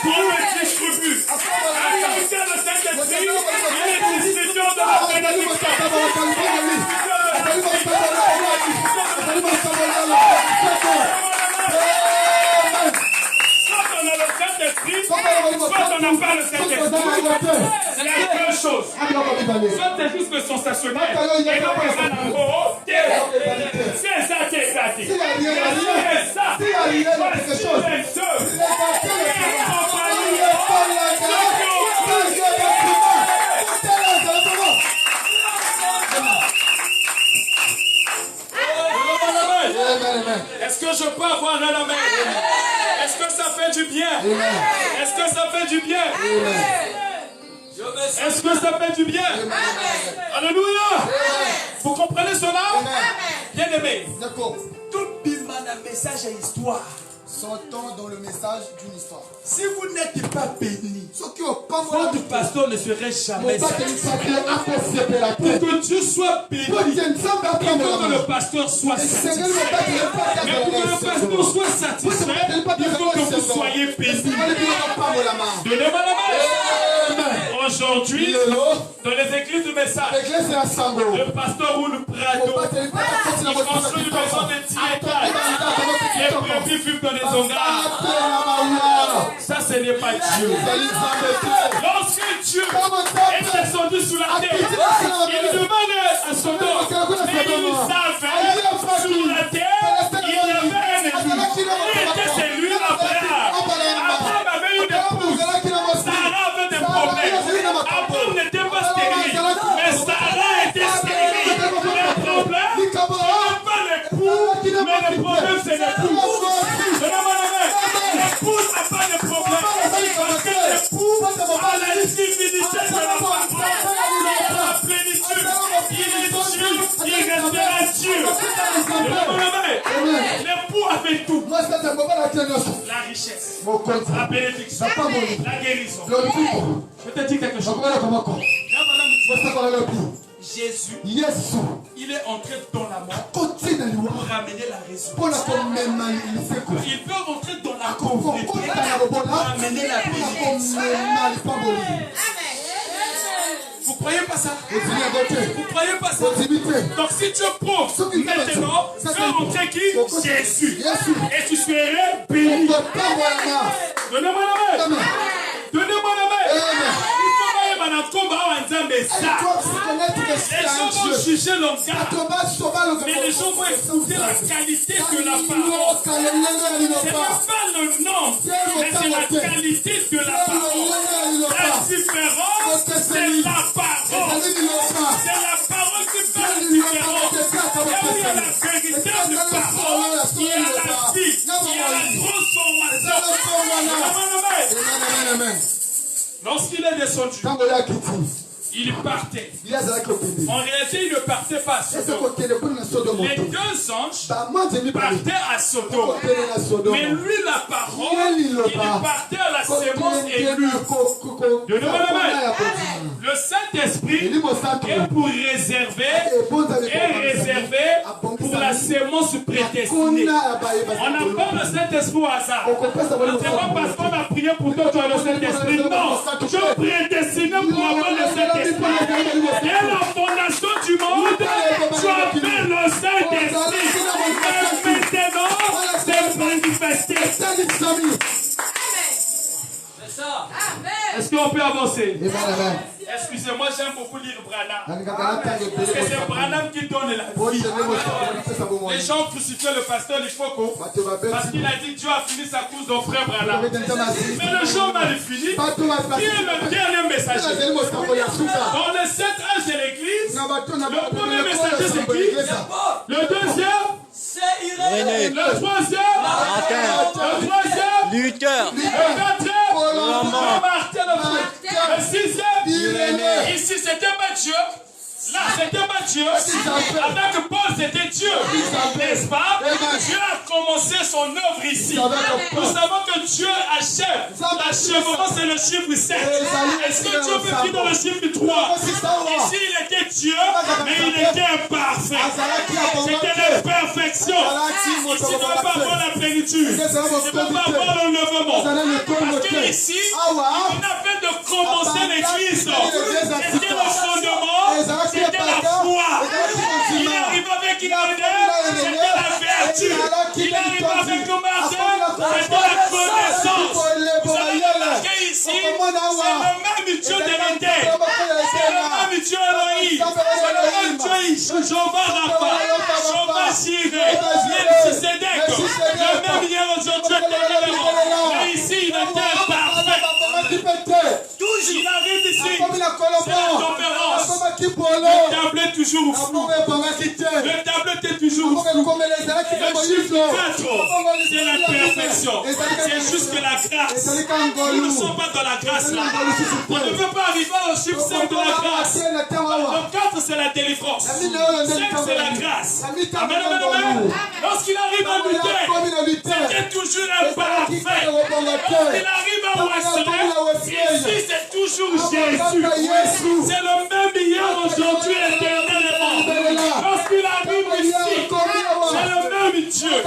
on le distribue. À cause le Saint-Esprit, il est distributeur de la bénédiction. Soit on a le Saint-Esprit, soit on n'a pas le Saint-Esprit. Il y a deux choses. Soit c'est juste le sensationnel, et non pas ça l'amour. C'est ça qui est ça. C'est ça. Est-ce que je peux avoir un amen? Est-ce que ça fait du bien? Est-ce que ça fait du bien? Est-ce que ça fait du bien? Alléluia! Vous comprenez cela? Bien aimé. Tout bima na message et histoire. Sortons dans le message d'une histoire. Si vous n'êtes pas béni, Votre pasteur ne serait jamais satisfait. pour que Dieu soit béni, Il faut que le pasteur soit satisfait. Mais pour que le pasteur soit satisfait, il faut que vous soyez béni. Donnez-moi la main. Aujourd'hui, dans les églises du message, le pasteur roule Prado. Il construit une maison de 10 étages. Les brebis vivent dans les hangars. Ça, ce n'est pas Dieu. Lorsque Dieu est descendu sous la terre, il demande à son homme, mais il savait sur la terre, il y avait un ennemi. Il était celui d'Abraham. Abraham avait eu des pouces. Sarah avait des problèmes. Abraham n'était pas stérile, mais Sarah était stérile. Le problème, ce n'est pas l'époux, mais le problème, c'est l'époux. L'époux n'a pas de problème. Parce que l'époux a la divinité de la parole. Il a la plénitude. Il est Dieu. Il restera Dieu. L'époux avait tout. La richesse, la bénédiction, la guérison. Je te dis quelque chose. Jésus, il est entré dans la mort pour ramener la résurrection. Il veut rentrer dans la pauvreté pour ramener la bénédiction. Vous croyez pas ça? Vous croyez pas ça? Donc si tu es pauvre, maintenant, fais rentrer qui? Jésus. Et tu serais béni. Donnez-moi la main. Donnez-moi la main. Les gens vont juger l'homme, mais les gens vont écouter la qualité de la parole. Ce n'est pas le nom, mais c'est la qualité de la parole. La différence, c'est la parole. C'est la parole qui fait la différence. Et où il y a la véritable parole, il y a la vie, il y a la transformation. Lorsqu'il est descendu, il partait. En réalité, il ne partait pas à Sodome. Les deux anges partaient à Sodome. Mais lui, la parole, il partait à la sémence élue. Donnez-moi la main. Le Saint-Esprit est pour réserver pour la sémence prédestinée. On n'a pas le Saint-Esprit au hasard. C'est pas parce qu'on a prié pour toi, tu as le Saint-Esprit. Non, je prédestiné pour avoir le Saint-Esprit. Et la fondation du monde, tu avais le Saint-Esprit. Mais maintenant, c'est est manifesté. C'est ça. Est-ce qu'on peut avancer? Amen, amen. Excusez-moi, j'aime beaucoup lire Branham. Parce Parce que c'est Branham qui donne la vie. Les gens crucifiaient le pasteur Lifoko parce qu'il a dit Dieu a fini sa course au frère Branham. Mais le jour mal fini, qui est le dernier messager? Dans les 7 âges de l'église, le premier messager c'est qui? Le deuxième? C'est Irénée. Le troisième? Le troisième? Luther. Le quatrième? Martin. Le sixième? Irénée. Ici c'était pas Dieu. Là c'était pas Dieu. Avec Paul c'était Dieu. N'est-ce pas? Dieu a commencé son œuvre ici. Nous savons que Dieu achève. L'achèvement c'est le chiffre 7. Est-ce que Dieu peut dire dans le chiffre 3? Ici il était Dieu, mais il était imparfait. C'était l'imperfection. Ici il ne peut pas avoir la plénitude. Il ne peut pas avoir l'enlèvement. Parce qu'ici, il n'a fait de commencer l'église. C'était le fondement. C'était la foi. Il arrive avec une idée, c'était la vertu. Il arrive avec le martin, c'était la connaissance. Vous avez remarqué ici, c'est le même Dieu de l'idée. C'est le même Dieu Elohim. C'est le même Dieu Jehovah Rapha, Jehovah Jireh, Melchisedec. Le même hier aujourd'hui éternellement. Mais ici, il était parfait. Il arrive ici, c'est la conférence. Le tableau est toujours flou. Le tableau est toujours flou. Le chiffre 4, c'est la perfection. C'est juste que la grâce. Nous ne sommes pas dans la grâce là. On ne peut pas arriver au chiffre 5 de la grâce. Le 4, c'est la délivrance. 5, c'est la grâce. Amen, amen, amen. Lorsqu'il arrive à lutter, c'était toujours imparfait. Lorsqu'il arrive à Wesley, ici c'est toujours Jésus. C'est le même hier, aujourd'hui, éternellement. Lorsqu'il arrive ici, c'est le même Dieu. Et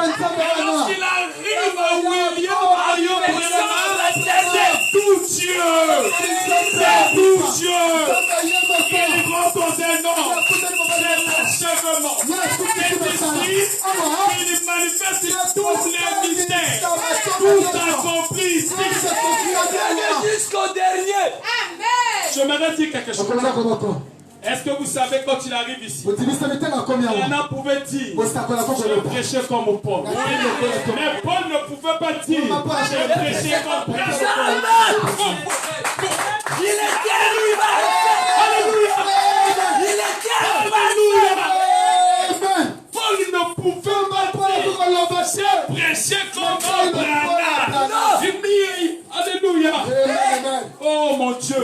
lorsqu'il arrive à William Mario Branham, c'est tout Dieu. C'est tout Dieu. Il rentre dans un nom. C'est l'achèvement. C'est ici qu'il manifeste tous les mystères. Tout accompli ici. Jusqu'au dernier. J'aimerais dire quelque chose. Est-ce que vous savez quand il arrive ici, Branham pouvait dire, je prêchais comme Paul. Mais Paul ne pouvait pas dire, je prêchais comme Branham. Il était arrivé. Alléluia. Il était arrivé. Paul ne pouvait pas dire, je prêchais comme Branham. Alléluia. Oh mon Dieu.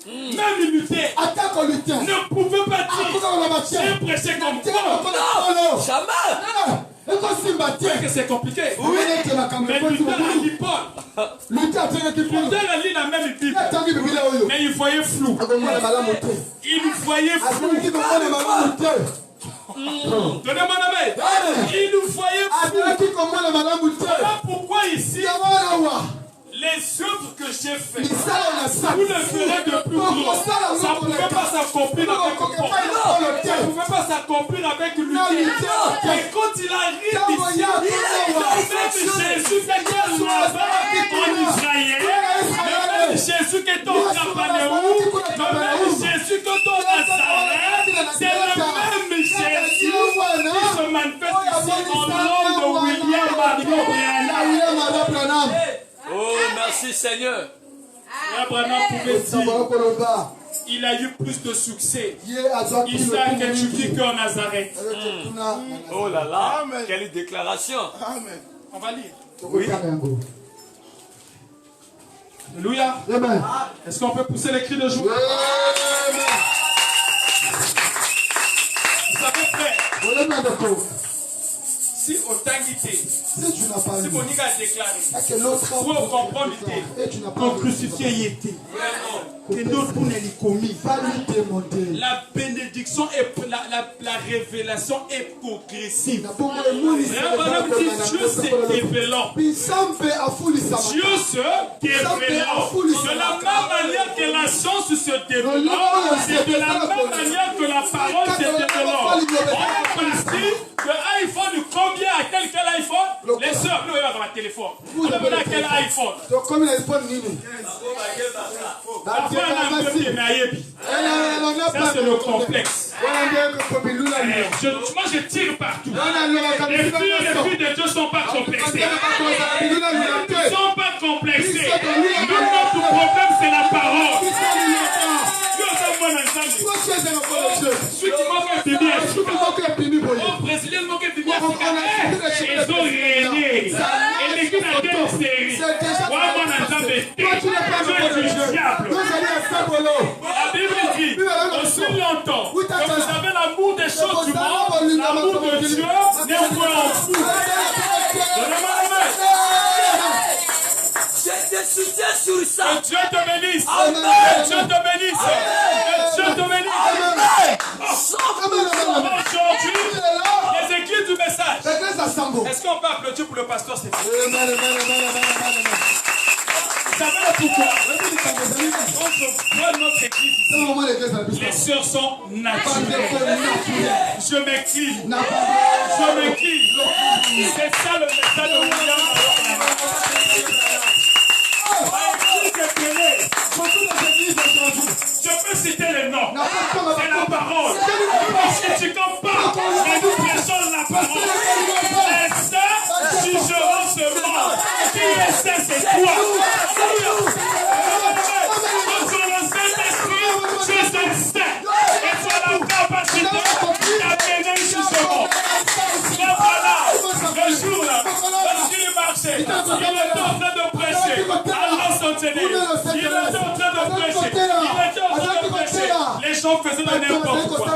Même Luther ne pouvait pas dire j'ai prêché comme Paul. Non, jamais. Que c'est compliqué. Mais Luther a dit Paul. Luther a lu la même Bible. Mais il voyait flou. Il voyait flou. Donnez-moi la main. Il nous voyait flou. Voilà pourquoi ici, les œuvres que j'ai faites, vous le ferez de plus gros. Ça ne pouvait pas s'accomplir avec Paul. Ça ne pouvait pas s'accomplir avec Luther. Et quand il arrive ici, le même Jésus qui était là-bas en Israël, le même Jésus qui est au Capernaum, le même Jésus qui est au Nazareth, c'est le même Jésus qui se manifeste ici en nom de William Mario Branham. Oh, merci Seigneur. Branham pouvait dire, il a eu plus de succès ici à Kentucky qu'en Nazareth. Oh là là, quelle déclaration. Amen. On va lire. Oui. Alléluia. Est-ce qu'on peut pousser les cris de joie? Vous savez, frère, si Otangité, si Monica a déclaré, pour comprendre l'idée, qu'on crucifié y était, que notre monde est commis, la bénédiction et la révélation est progressive. Dieu se développe. Dieu se développe. De la même manière que la science se développe, c'est de la même manière que la parole se développe. On a compris que il faut du combien à quelqu'un Les sœurs, nous, on va un téléphone. On a quel iPhone? Comme l'iPhone, Nini. Parfois, on a un peu de maïebi. Ça, c'est le complexe. Moi, je tire partout. Les filles de Dieu ne sont pas complexées. Ils ne sont pas complexés. Notre problème, c'est la parole. Ceux qui manquent de bien. Oh, Brésilien manque de bien. Ils ont régné. Et les gens ont été série. Moi, je suis diable. La Bible dit, aussi longtemps que vous avez l'amour des choses du monde, l'amour de Dieu n'est point en vous. Je te soutiens sur ça. Que Dieu te bénisse. Que Dieu te bénisse. Que Dieu te bénisse. Aujourd'hui, les églises du message. Est-ce qu'on peut applaudir pour le pasteur Stéphane? Vous savez pourquoi? Quand je vois notre église, les sœurs sont naturelles. Je m'incline. Je m'incline. C'est ça le message de William. Je peux citer les noms. C'est la parole. Si tu compares, mais nous prêchons la parole. Les saints jugeront ce monde. Qui est saint, c'est toi. Quand tu as le Saint-Esprit, tu es un saint. Et tu as la capacité d'amener le jugement. Donc voilà, le jour là, lorsqu'il marchait, il était en train de prêcher. Il était en train de prêcher. Les gens faisaient de n'importe quoi.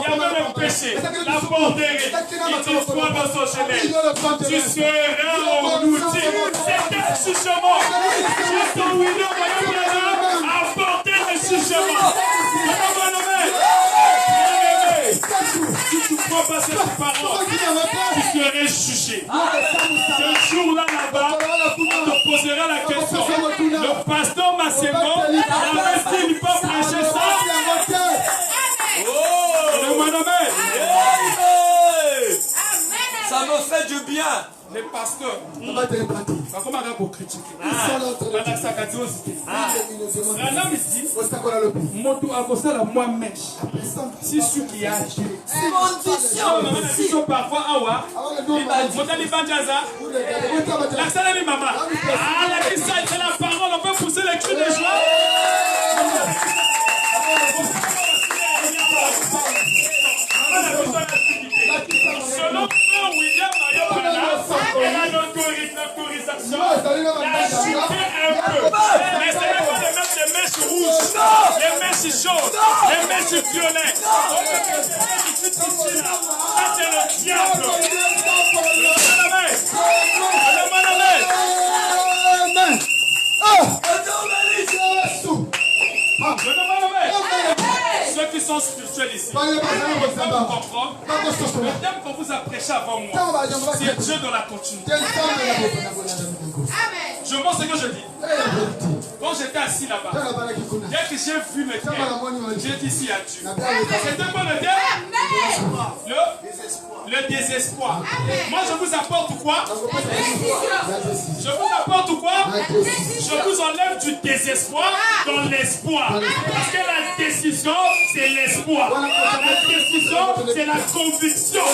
Il y avait le péché, la porterie. Il dit toi dans son chalet. Tu seras en outil. C'était un jugement. J'ai ton William à apporter le jugement. Si tu ne crois pas cette parole, tu serais jugé. Ce jour-là, là-bas, on te posera la question. Le pasteur Massimo avait-il pas prêché ça? Oh! Ça me fait du bien. Les pasteurs, comment on va critiquer? Si ceux qui a condition parfois awa la salle de maman c'est la parole, on peut pousser les cris de joie. Selon William et la l'autorisation a chuté un peu. Mais ce n'est pas de mettre les mèches rouges, les mèches jaunes, les mèches violettes. Ça, c'est le diable. Ceux qui sont spirituels ici, le thème qu'on vous a prêché avant moi, c'est Dieu dans la continuité. Je pense ce que je dis. Quand j'étais assis là-bas, dès que j'ai vu le thème, j'ai dit si à Dieu. C'était quoi le thème? Le désespoir. Moi je vous apporte quoi? Je vous apporte quoi? Je vous enlève du désespoir dans l'espoir. Parce que la décision, c'est l'espoir. La décision, c'est la conviction.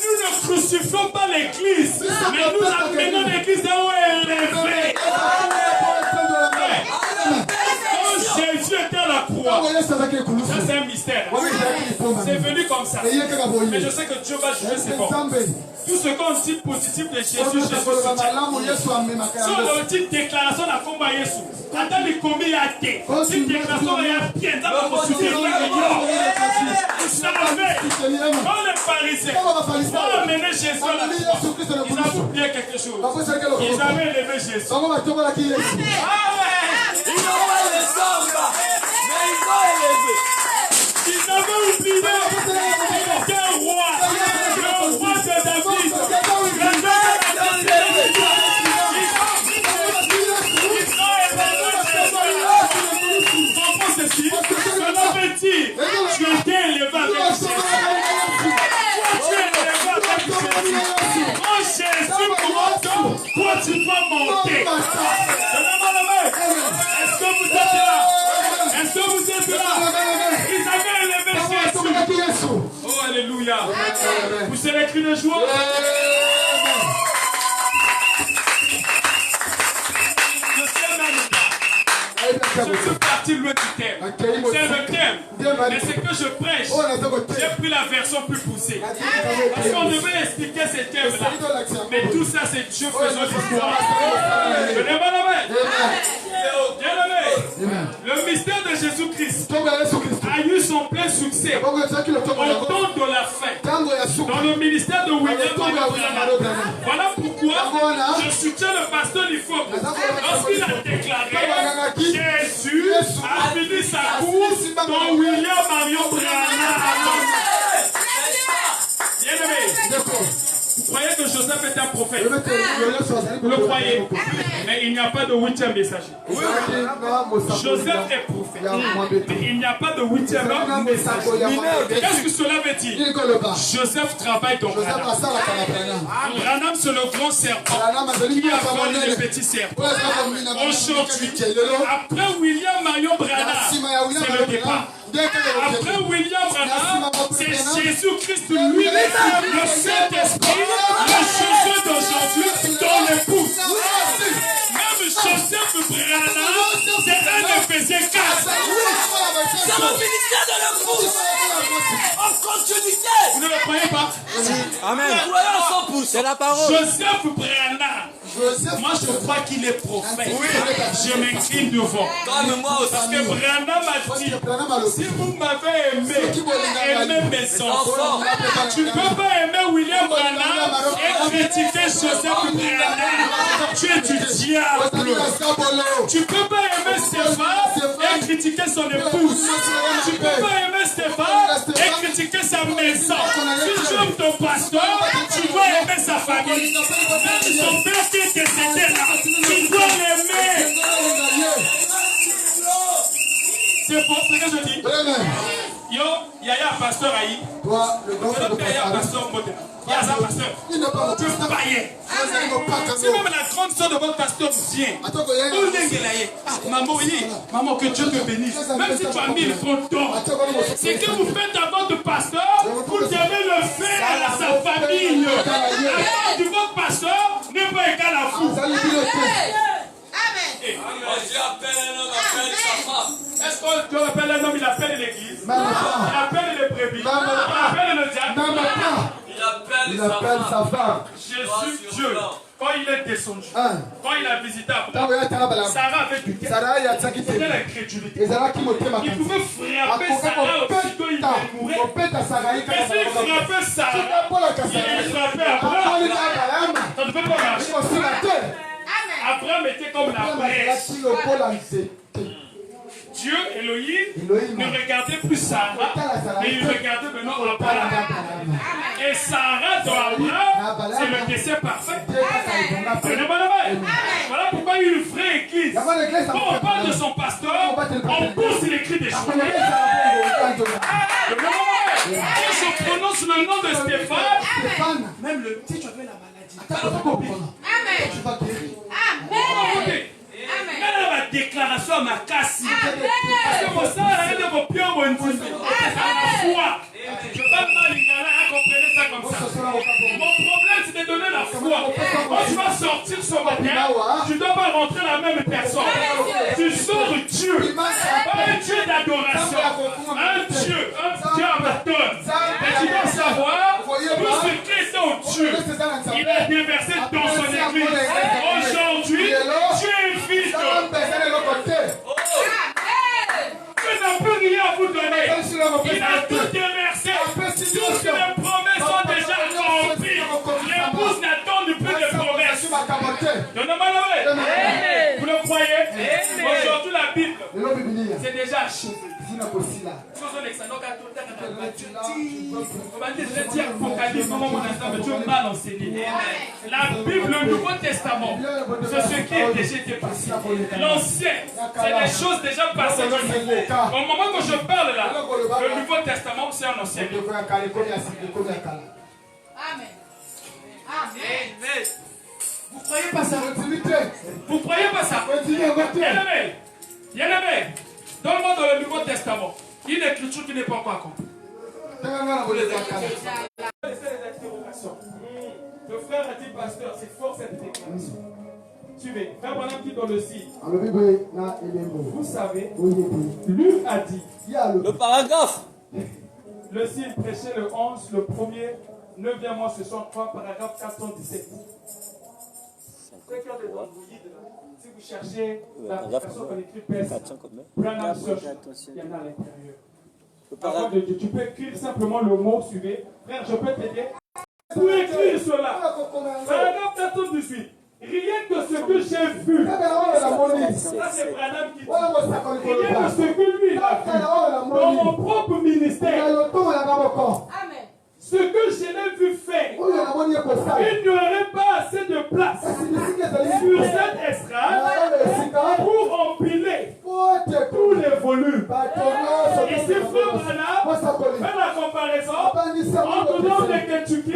Nous ne crucifions pas l'église, mais nous amenons l'église là où elle est élevée. Quand Jésus était à la croix, ça c'est un mystère. C'est venu comme ça. Mais je sais que Dieu va juger ses bords. Tout ce qu'on dit positif de Jésus, Jésus soutient. Si on dit déclaration de la combat à Jésus, quand il commet à thé, si déclaration est à pied, ça va soutenir. Vous savez, quand les pharisiens ont amené Jésus à la croix, ils ont oublié quelque chose. Ils avaient élevé Jésus. Ils ont les hommes, mais ils ont élevé. Ils avaient oublié qu'il était un roi, le roi de David. Cela veut dire tu étais élevé avec Jésus. monter. Donnez-moi la main. Est-ce que vous êtes là? Est-ce que vous êtes là? Ils avaient élevé Jésus. Oh, alléluia. Vous savez les cris de joie? Je suis parti loin du thème. C'est le thème. Mais c'est que je prêche. J'ai pris la version plus poussée. Parce qu'on devait expliquer ces thèmes-là. Mais tout ça, c'est Dieu faisant l'histoire. Donnez-moi la main. Bien-aimé, le mystère de Jésus-Christ a eu son plein succès au temps de la fin. Dans le ministère de William Branham. Voilà pourquoi je soutiens le pasteur Lifo. Lorsqu'il a déclaré Jésus a fini sa course dans William Marion Branham. Bien-aimé, vous croyez que Joseph est un prophète? Vous le croyez? Mais il n'y a pas de 8e messager. Joseph est prophète. Mais il n'y a pas de 8e messager. Qu'est-ce que cela veut dire? Joseph travaille dans Branham. Branham, c'est le grand serpent qui a volé le petit serpent. Aujourd'hui, après William Marion Branham, c'est le départ. Après William Branham, c'est Jésus-Christ lui-même, le Saint-Esprit, le Jésus d'aujourd'hui, dans l'épouse. Même Joseph Branham, c'est un Éphésiens 4. C'est le ministère de l'épouse. En continuité. Vous ne le croyez pas? Amen. C'est la parole. Joseph Branham. Moi, je crois qu'il est prophète. Je m'incline devant. Parce que Branham a dit, si vous m'avez aimé, aimez mes enfants. Tu ne peux pas aimer William Branham et critiquer Joseph Branham. Tu es du diable. Tu ne peux pas aimer Stéphane et critiquer son épouse. Tu ne peux pas aimer Stéphane et critiquer sa maison. Si tu aimes ton pasteur, tu dois aimer sa famille. Même son père qui est décédé là, tu dois l'aimer. C'est pour ce que je dis. Yo, Yaya, pasteur Aïe. Toi, le pasteur Moté. Yaya, pasteur. Tu es païen. Si même la grande soeur de votre pasteur vient, maman, que Dieu te bénisse. Même si tu as 1000 francs d'or, c'est que vous faites à votre pasteur, vous devez le faire à sa famille. La part de votre pasteur n'est pas égale à vous. Dieu appelle un homme, appelle sa femme. Est-ce que Dieu appelle un homme, il appelle l'église? Il appelle les brebis. Il appelle le diable. Il appelle sa femme. Jésus, Dieu, quand il est descendu, quand il a visité Abraham, Sarah avait du cœur. C'était l'incrédulité. Il pouvait frapper Sarah aussitôt il mourait. Mais s'il frappait Sarah, il frappait Abraham. Ça ne peut pas marcher. Abraham était comme la presse. Dieu, Elohim, ne regardait plus Sarah, mais il regardait maintenant Abraham. Et Sarah dans Abraham, c'est le décès parfait. Voilà pourquoi il y a une vraie église. Quand on parle de son pasteur, on pousse les cris des choses. Quand je prononce le nom de Stéphane, même le petit, tu avais la maladie. Amen. Tu vas guérir. Amen. Même la déclaration à ma casse. Parce que mon sang a été copié au monde. C'est la foi. Je ne parle pas l'ingala, comprenez ça comme ça. Mon problème, c'est de donner la foi. Quand tu vas sortir sur mon terre, tu ne dois pas rentrer la même personne. Tu sors Dieu. Pas un Dieu d'adoration. Un Dieu amateur. Et tu dois savoir, tout ce qui est au Dieu, il a déversé dans son église. Aujourd'hui, Dieu est fils de Dieu n'a plus rien à vous donner. Il a tout déversé. Toutes les promesses sont déjà accomplies. L'épouse n'attend plus de promesses. Vous le croyez? Aujourd'hui, la Bible, c'est déjà achevé. La Bible, le Nouveau Testament, c'est ce qui est déjà été passé. L'ancien, c'est des choses déjà passées. Au moment où je parle là, le Nouveau Testament, c'est un ancien. Amen. Amen. Vous croyez pas ça? Vous croyez pas ça? Bien-aimé, donne-moi dans le Nouveau Testament une écriture qui n'est pas encore accomplie. Le frère a dit, pasteur, c'est fort cette déclaration. Suivez, frère Branham dit dans le site. Vous savez, lui a dit. Le paragraphe. Le site prêchait le 11, le premier, 9e mois, ce sont 3, paragraphe 417. Si vous cherchez l'application qu'on écrit PS, Branham Search, il y en a à l'intérieur. Tu peux écrire simplement le mot, suivez. Frère, je peux t'aider. Pour écrire cela, paragraphe 418. Rien que ce que j'ai vu, ça c'est Branham qui dit, rien que ce que lui a vu dans mon propre ministère, Amen. ce que je l'ai vu faire, il n'y aurait pas assez de place sur cette estrade pour empiler tous les volumes. Ici, frère Branham fait la comparaison entre l'homme de Kentucky et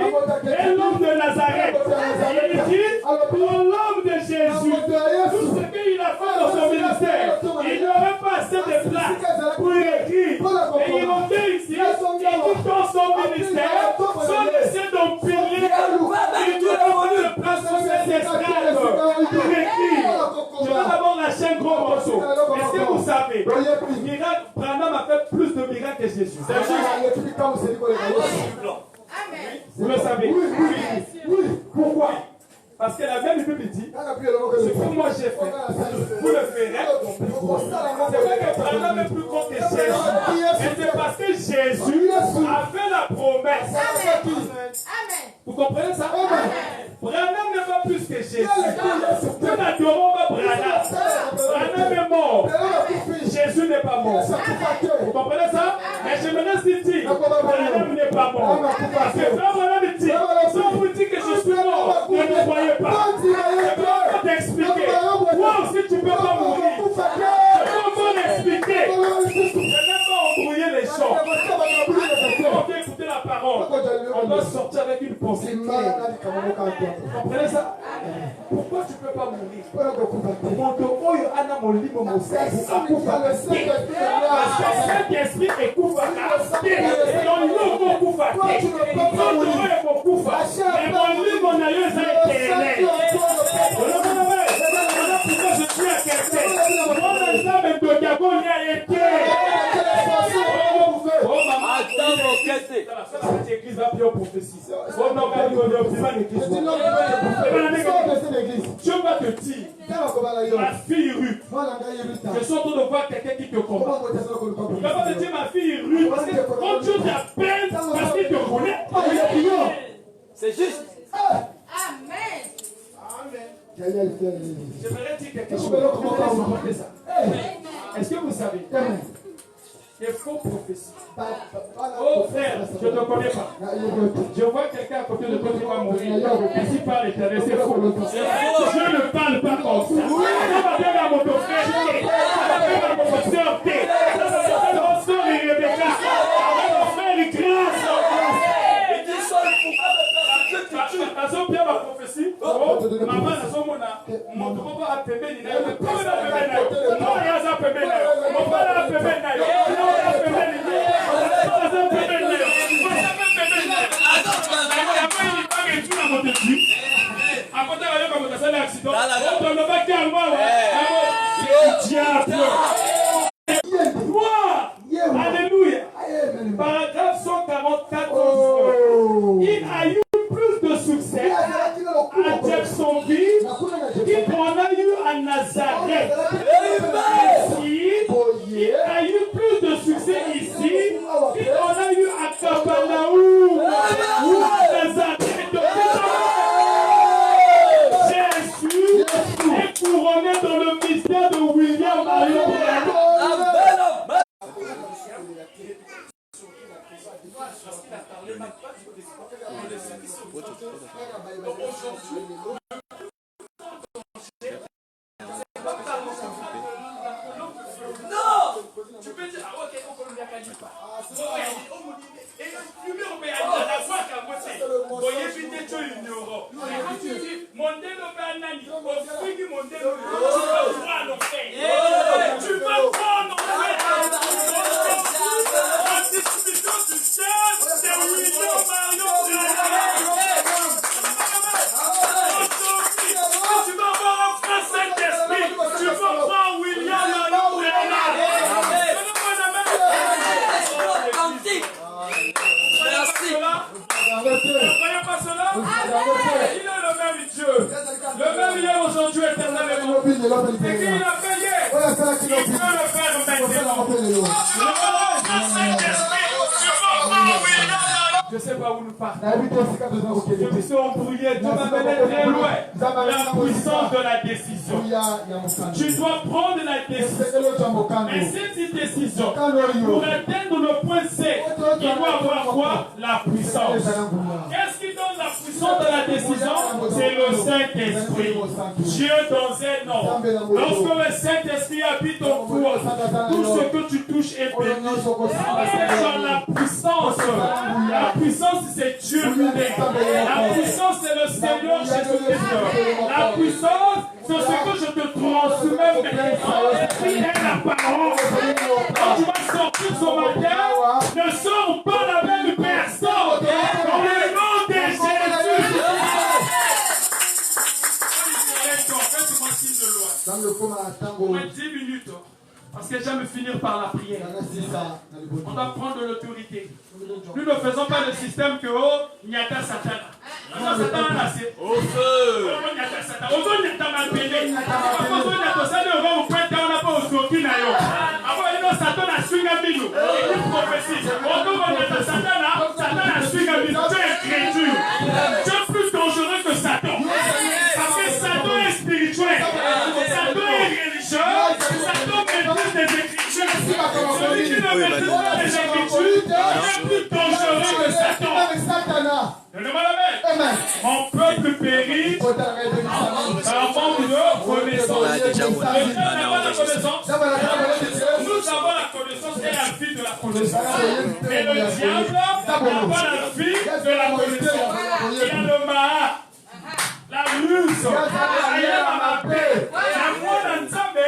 l'homme de Nazareth. Il dit, pour l'homme de Jésus, tout ce qu'il a fait dans son ministère, il n'y aurait pas assez de place pour écrire. Et il monte ici, il dit dans son ministère, sans laisser d'empiler, il n'y aurait pas de place sur cette estrade pour écrire. Je vais d'abord lâcher un gros morceau. Est-ce que vous savez, Branham a fait plus de miracles que Jésus? C'est juste. Amen. Vous le savez? Oui. Pourquoi? Parce que la même Bible dit, ce que moi j'ai fait, vous le ferez. C'est vrai que Branham est plus grand que Jésus. Et c'est parce que Jésus a fait la promesse. Amen. Vous comprenez ça? Branham n'est pas plus que Jésus. Nous n'adorons pas Branham. Branham est mort. Jésus n'est pas mort. Vous comprenez ça? Mais je me laisse dire, Branham n'est pas mort. Parce que Branham dit, si on vous dit que je suis mort, ne me croyez pas. Je peux t'expliquer. Toi aussi tu ne peux pas mourir. Je peux l'expliquer. Je n'aime pas embrouiller les gens. On vient écouter la parole. On doit sortir avec une pensée claire. Vous comprenez ça? Pourquoi tu ne peux pas mourir? Parce que le Saint-Esprit est couvert. Et mon couvert. Et mon livre, mon aïeux, est éternel. Pourquoi je suis à quelqu'un? Mon ensemble est de Gabon, il a été. Attends, mon quête. Cette église va prier aux prophéties. Je vais te dire, ma fille Ruth, je suis en train de voir quelqu'un qui te combat. Je vais te dire, ma fille Ruth, parce que quand tu t'appelles, parce qu'il te connaît. C'est juste. Amen. J'aimerais dire quelque chose. Est-ce que vous savez? Des faux prophéties. Oh frère, je ne te connais pas. Je vois quelqu'un à côté de toi qui va mourir. Ainsi par l'Éternel, c'est faux. Je ne parle pas comme ça. Ça va bien à mon frère. Ça va bien à mon soeur. Ça va bien à mon soeur et Rebecca. Mon frère Grâce. Il dit ça, il ne faut pas me faire un Nazo pia ba prophétie. Oh, maman nazo mona. Mon papa a pembeni na yo. Comment na pembeni na yo? Moi ya za pembeni na yo. Mon papa a pembeni na yo. Non ya pembeni na yo. Ça za pembeni na yo. Moi ça pembeni na yo. Ya pas il pas que tu na monter dessus. À côté là comme ça c'est accident. On ne va pas moi ouais. Diable. Gloire. Alléluia. Paragraphe 144. Il a eu plus de succès à Jacksonville qu'il en a eu à Nazareth. Ici, il a eu plus de succès ici qu'il en a eu à Capanaoum ou à Nazareth. Jésus est couronné dans le mystère de William Marion Branham. Non, tu peux dire, ah ok, on ne l'a pas dit pas. Et le numéro, mais à la voix qu'à moitié, voyez, je dis, tu ignorant. Mon Mondelo Banani, au Frigi Mondelo, tu vas prendre en fait. Tu vas prendre en fait. La distribution du ciel, c'est William Marion. Tu vas voir un frère Saint-Esprit, tu vas voir William Marion. Merci. Ne croyez pas cela? Il est le même Dieu. Le même hier, aujourd'hui, éternellement. C'est qu'il a fait hier. Il peut le faire maintenant. Je ne sais pas où nous partons. Je suis embrouillé. Tu m'as mené très loin. La puissance de la décision. Tu dois prendre la décision. Et cette décision, pour atteindre le point C, il doit avoir quoi? La puissance. Qu'est-ce qui donne la puissance de la décision? C'est le Saint-Esprit. Dieu dans un nom. Lorsque le Saint-Esprit habite en toi, tout ce que tu touches est béni. Dans la puissance. La puissance, c'est Dieu lui-même. La puissance, c'est le Seigneur Jésus-Christ. La puissance, c'est ce que je te transmets maintenant. L'Esprit est la parole. Quand tu vas sortir ce matin, ne sors pas la même personne. Dans le nom de Jésus. Faites-moi signe de loi. Au moins 10 minutes. Parce que j'aime finir par la prière. On doit prendre de l'autorité. Nous ne faisons pas le système que il n'y a pas Satan. Satan là, c'est au feu. Il n'y a pas Satan. On doit y être mal payé. On doit y être ça. On va au point on n'a pas au sorti d'ailleurs. Avant il y a Satan à suivre un minou. Il prophétie. On doit y être Satan là. Satan à suivre un minou. Tu es créature. Tu es plus dangereux que Satan. Parce que Satan est spirituel. Satan est religieux. Satan maîtrise des Écritures. Celui qui ne maîtrise pas les Écritures est plus dangereux que Satan. Donnez-moi la main. Mon peuple périt par manque de connaissance. Nous avons la connaissance et la vie de la connaissance. Mais le diable n'a pas la vie de la connaissance. Il y a le maha, la ruse, la foi dans Nzambe,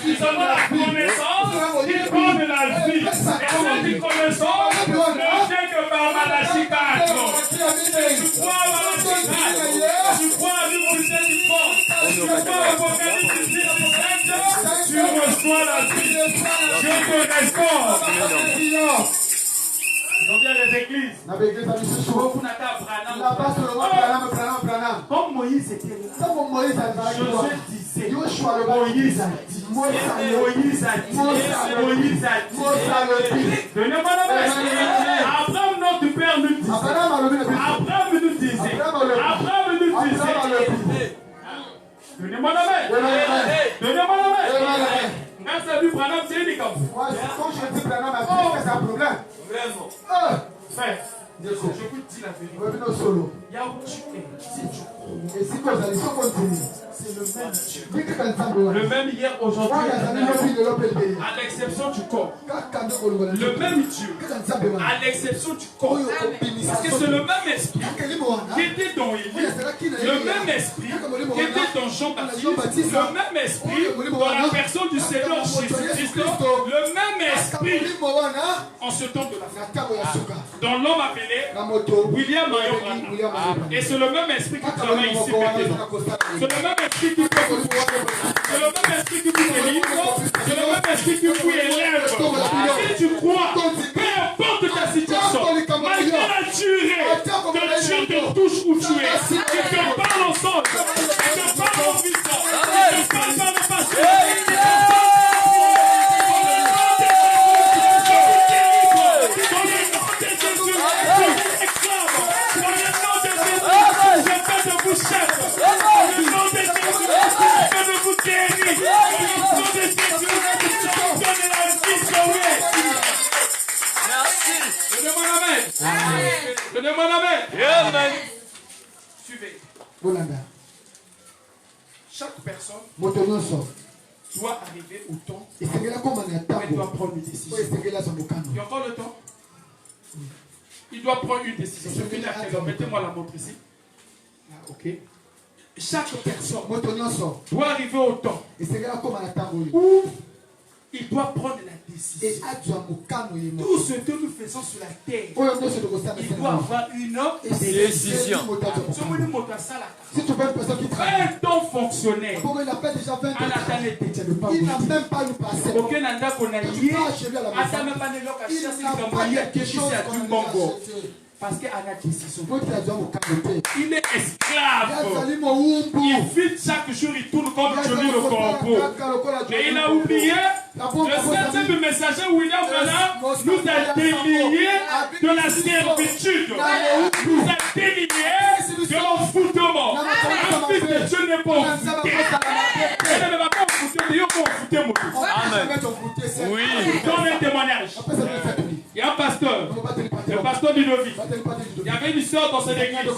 ils ont la connaissance, ils donnent la vie. Et cette connaissance ne vient que par Malachikato. Tu crois à Malachikato, tu crois à l'humanité du corps, tu crois à l'Apocalypse du tu reçois la vie. Je te restaure. Ils ont bien les églises. Comme Moïse était là. Josué disait. Moïse a dit. Moïse a dit. Donnez-moi la main. Abraham, notre père, nous disait. Abraham nous disait. Donnez-moi la main. Donnez-moi la main. Quand ça vu Branham, c'est une comme quand je dis Branham, c'est un problème. Vraiment. Frère, je vous dis la vérité. Il y a où tu es, si tu crois. C'est le même Dieu. Le même hier, aujourd'hui, à l'exception du corps. Le même Dieu, à l'exception du corps. Parce que c'est le même esprit qui était dans Élie. Le même esprit qui était dans Jean-Baptiste. Le même esprit dans la personne du Seigneur Jésus-Christ. Le même esprit en ce temps de la fin. Dans l'homme appelé William Marion. Et c'est le même esprit qui travaille ici maintenant. C'est le même esprit qui peut vous voir. C'est le même esprit qui vous délivre. C'est le même esprit qui vous élève. Si tu crois, peu importe ta situation, malgré la durée que Dieu te touche où tu es, tu te parles ensemble, tu te parles en puissance, tu te parles par le passé. Donnez-moi la main. Suivez. Chaque personne doit arriver au temps où elle doit prendre une décision. Il y a encore le temps. Il doit prendre une décision. Je finis à quelle heure? Mettez-moi la montre ici. Ok. Chaque personne doit arriver au temps où il doit prendre la décision. Tout ce que nous faisons sur la terre, il doit avoir une décision. Si tu veux une personne qui travaille, Un temps fonctionnaire. il n'a pas déjà 20 ans. Il Il n'a même pas eu passé. aucun anda qu'on a lié. Attends même pas de l'occasion. Il n'a pas quelque chose qu'on a acheté. Parce qu'il a la décision. Il Il est esclave. Il vit chaque jour, il tourne comme Johnny le corbeau. Mais il a oublié, le septième messager William Branham nous a déliés de la servitude. Nous a déliés de l'envoûtement. Un fils de Dieu n'est pas envoûté. Il ne va pas envoûter, il va envoûter mon fils. Amen. Oui. Donne un témoignage. Il y a un pasteur, le pasteur Ludovic. Il y avait une histoire dans cette église.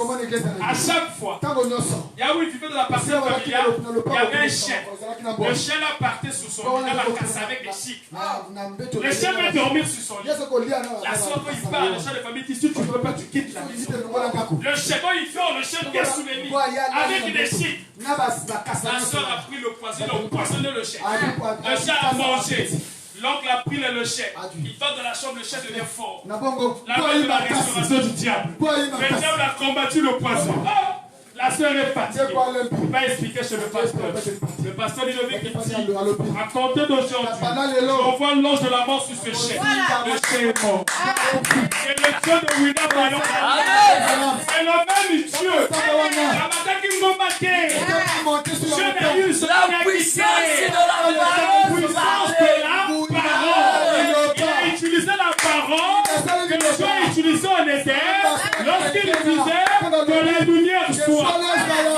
À chaque fois, il y a où il vivait de la partie familiale, il y avait un chien. Le chien là partait sur son lit, dans la casse avec les chics. Le chien veut dormir sur son lit. La soeur, quand il part, le chien de famille dit si tu ne veux pas, tu quittes la maison. Le chien, quand il dort, le chien est sous les lits avec des chics. La soeur a pris le poison, il a empoisonné le chien. Le chien a mangé. L'oncle a pris le chien. Il va dans la chambre, le chien devient fort. La main de la restauration du diable. Le diable a combattu le poison. La soeur est fatiguée. Il va expliquer chez le pasteur. Le pasteur Ludovic dit, à compter d'aujourd'hui, on voit l'ange de la mort sur ce chien. Le chien est mort. Et le Dieu de William Branham, c'est le même Dieu. La puissance de la parole. Il a utilisé la parole que Dieu a utilisée en Éden lorsqu'il disait que la lumière soit.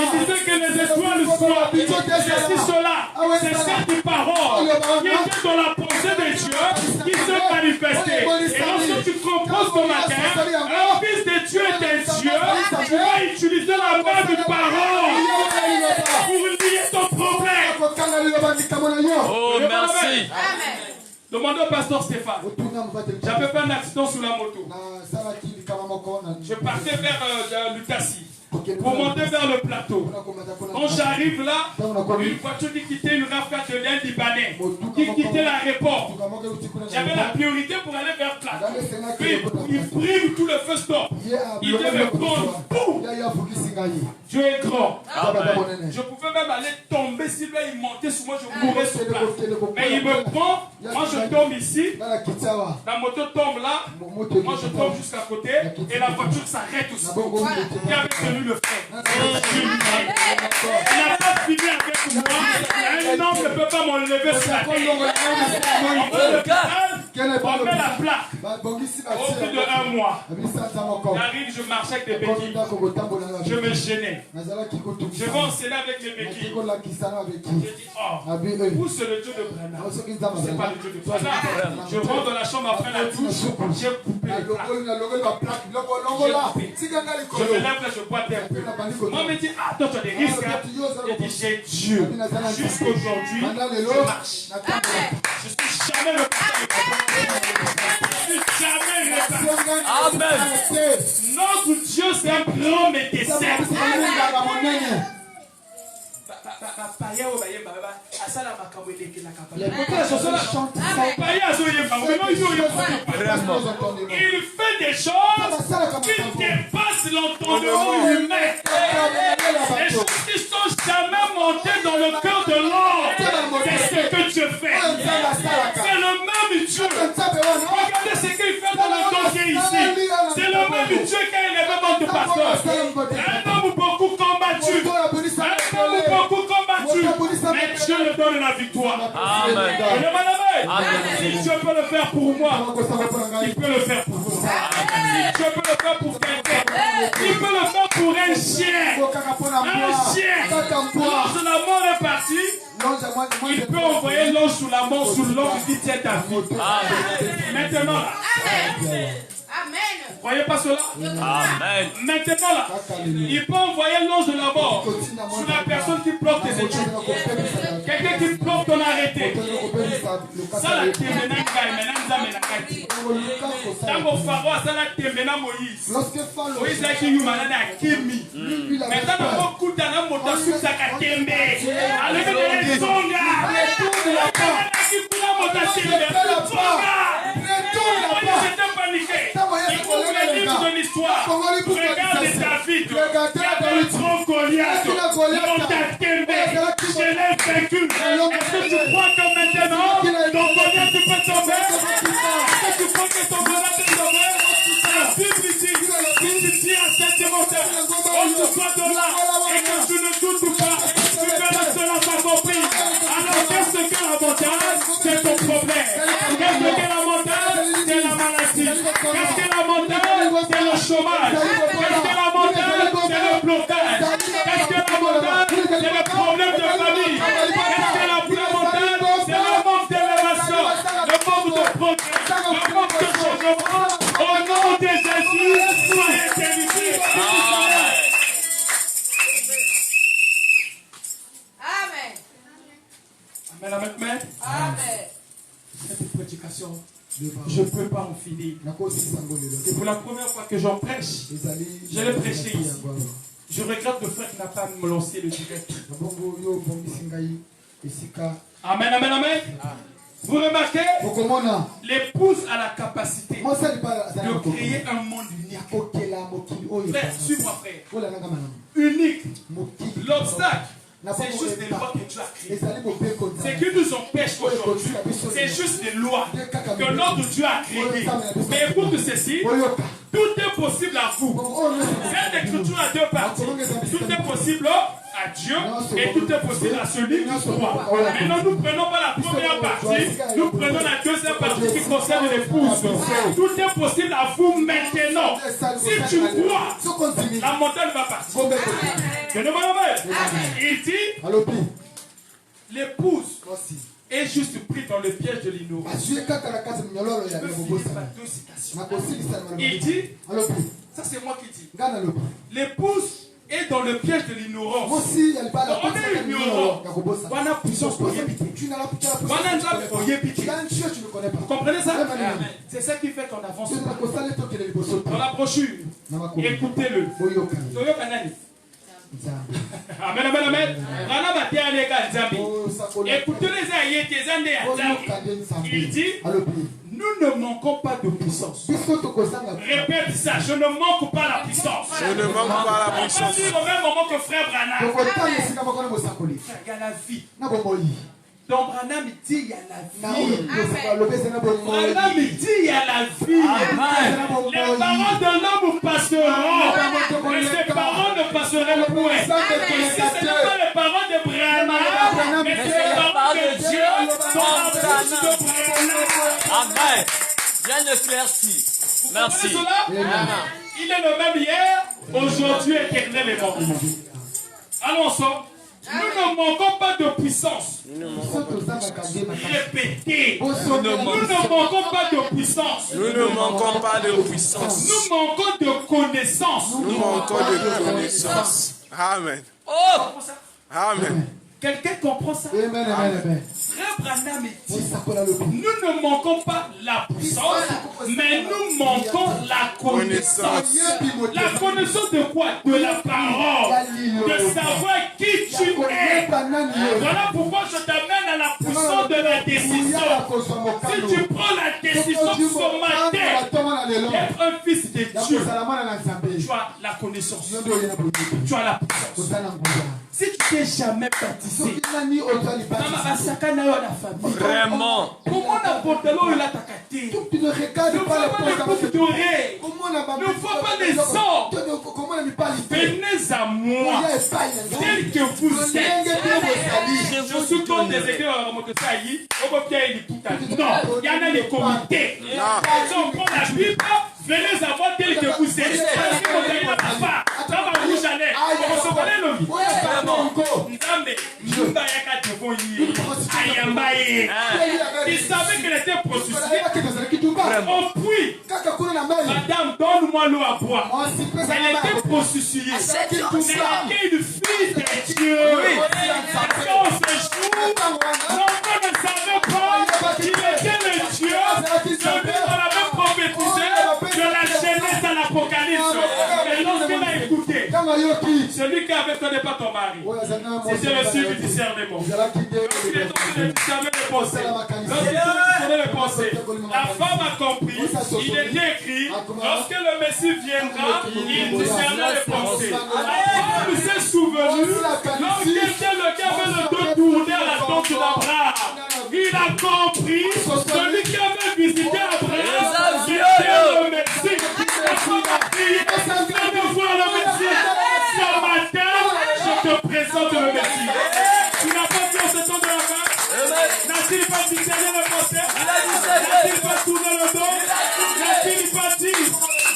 Il disait que les étoiles soient. C'est cela. C'est cette parole qui était dans la pensée de Dieu qui se manifestait. Et lorsque tu composes ton matin, un fils de Dieu est un Dieu, tu vas utiliser la même parole pour lier ton problème. Oh, merci. Amen. Demandez au pasteur Stéphane. J'avais fait un accident sur la moto. Je partais vers Lucassi pour monter vers le plateau. Quand j'arrive là, une voiture qui quittait une RAV4 de l'Inde Libanais, qui quittait l'aéroport. J'avais la priorité pour aller vers le plateau. Puis il prime tout le feu stop. Il devait prendre. Boum! Dieu est grand. Je pouvais même aller tomber si là il montait sur moi, je mourrais sur place. Mais il me prend, moi je tombe ici, la moto tombe là, moi je tombe jusqu'à côté et la voiture s'arrête aussi. Qui avait tenu le frère? Il n'a pas fini avec moi. Un homme ne peut pas m'enlever sur la tête. On met la plaque. Au bout de 1 mois, j'arrive, je marchais avec des béquilles. Je me gênais. Je vais enseigner avec les béquilles. J'ai dit, oh, où c'est le Dieu de Branham? C'est pas le Dieu de Branham. Je rentre dans la chambre après la douche. J'ai coupé les plaques. Je me lève là, je bois des peu. Moi, me dit, ah, toi, tu as des risques. J'ai dit, j'ai Dieu. Jusqu'aujourd'hui, je marche. Je suis jamais reparti. Je suis jamais reparti. Amen. Notre Dieu, c'est un grand médecin. Il fait des choses qui dépassent l'entendement humain. Les choses qui sont jamais montées dans le cœur de l'homme. C'est ce que Dieu fait. C'est le même Dieu. Regardez ce qu'il fait dans le dossier ici. C'est le même Dieu qui a élevé notre pasteur. Un homme beaucoup combattu. Beaucoup combattu, mais Dieu le donne la victoire. Amen. Si Dieu peut le faire pour moi, il peut le faire pour vous. Si Dieu peut le faire pour quelqu'un, il peut le faire pour un chien. Un chien. Lorsque la mort est partie, il peut envoyer l'ange sous la mort, sous l'ange qui tient ta vie. Maintenant, Amen. Voyez pas cela? Amen. Maintenant là, il peut envoyer l'ange de la mort sur la personne qui bloque tes études. Quelqu'un qui bloque ton arrêté. Ça la témena Nzambe. Tango Pharaon, ça la témena Moïse. Moïse a qui yumana na kimi. Maintenant on coupe dans la moto sur sa katembe. Allez les zonga. Qui pour la moto témbe. Zonga. J'étais paniqué. Écoute les livres de l'histoire. Regarde David. Regarde le tronc Goliath. Montatembe. Je l'ai vaincu. Est-ce que tu crois que maintenant ton Goliath peut tomber? Est-ce que tu crois que ton Goliath peut tomber? La Bible dit, il dit à cette montagne, ôte-toi de là et que tu ne doutes pas, tu verras cela s'accomplir. Alors qu'est-ce que la montagne? C'est ton problème. Qu'est-ce que la montagne? C'est la maladie. Qu'est-ce que la montagne? C'est le chômage. Qu'est-ce que la montagne? C'est le blocage. Qu'est-ce que la montagne? C'est le problème de famille. Qu'est-ce que la montagne? C'est le manque d'élévation, le manque de progrès, le manque de changement. Au nom de Jésus, soyez bénis. Amen. Amen, amen, amen. Amen. Cette prédication, je ne peux pas en finir. Et pour la première fois que j'en prêche, je l'ai prêché ici. Je regrette le fait qu'il n'a pas me lancé le direct. Amen, amen, amen. Vous remarquez, l'épouse a la capacité de créer un monde unique. Frère, suis-moi frère. Unique. L'obstacle, c'est juste des lois que Dieu a créées. Ce qui nous empêche aujourd'hui, c'est juste des lois que l'ordre de Dieu a créées. Mais écoute ceci, tout est possible à vous. Cette écriture a deux parties. Tout est possible à Dieu et tout est possible à celui qui croit. Maintenant, nous ne prenons pas la première partie, nous prenons la deuxième partie qui concerne l'épouse. Tout est possible à vous maintenant. Si tu crois, la montagne va partir. Il dit, l'épouse est juste pris dans le piège de l'ignorance. Il dit, ça c'est moi qui dis, l'épouse est dans le piège de l'ignorance. On est ignorant. On a puissance pour y habiter. Vous comprenez ça? C'est ça qui fait qu'on avance. Dans la brochure, écoutez-le. Amen, amen, amen. Écoutez les aïeux, il dit, nous ne manquons pas de puissance. Répète ça, je ne manque pas la puissance. Je ne manque pas la puissance. On va dire au même moment que frère Branham. Il y a la vie. Donc Branham dit il y a la vie. Branham dit il y a la vie. Les paroles de l'homme passeront, mais ses paroles ne passeront point. Ici, ce n'est pas les paroles de Branham, mais c'est les paroles de Dieu dans la bouche de Branham. Amen. Bien éclairci. Merci. Il est le même hier, aujourd'hui, éternellement. Allons ensemble. Nous ne manquons pas de puissance. Répétez. Nous ne manquons pas de puissance. Nous ne manquons pas de puissance. Nous manquons de connaissance. Nous manquons de connaissance. Amen. Oh! Amen. Quelqu'un comprend ça? Amen. Frère Branham dit, nous ne manquons pas la puissance, mais nous manquons la connaissance. La connaissance de quoi? De la parole. De savoir qui tu es. Voilà pourquoi je t'amène à la puissance de la décision. Si tu prends la décision ce matin d'être un fils de Dieu, tu as la connaissance. Tu as la puissance. Si tu t'es jamais baptisé, Vraiment. comment n'importe l'eau il a ta caté? Ne faut pas les boucles dorées. Ne faut pas des ordres. Venez à moi, tel que vous êtes. Je suis contre des églises à Motosaï. Non, il y en a des comités. Si on prend la Bible, venez à moi tel que vous êtes. Parce que vous n'avez pas part. Dans ma bouche à l'air. On se connaît le vie. Il savait qu'elle était prostituée. On prie. Madame, donne-moi donne-moi l'eau à boire. Elle était prostituée. Mais elle était une fille de Dieu. Dans ce jour, l'enfant ne savait pas qu'il était le Dieu, celui qu'on avait prophétisé de la Genèse à l'Apocalypse. Et lorsqu'il a écouté, celui qui avait connu pas ton mari, c'était le signe du discernement. Lorsqu'il est tombé de discerner les pensées, lorsqu'il est tombé de discerner les pensées, la femme a compris, il était écrit, lorsque le Messie viendra, il discernera les pensées. La femme s'est souvenue, lorsqu'elle le gars avait le dos tourné à la tente d'Abraham, il a compris, celui qui avait visité Abraham, c'était le Messie. La femme a crié, viens de voir le Messie. Ce matin, je te présente le Messie. Tu n'as pas vu en ce temps de la main? N'a-t-il pas discerné le pensée? N'a-t-il pas tourné le dos? N'a-t-il pas dit,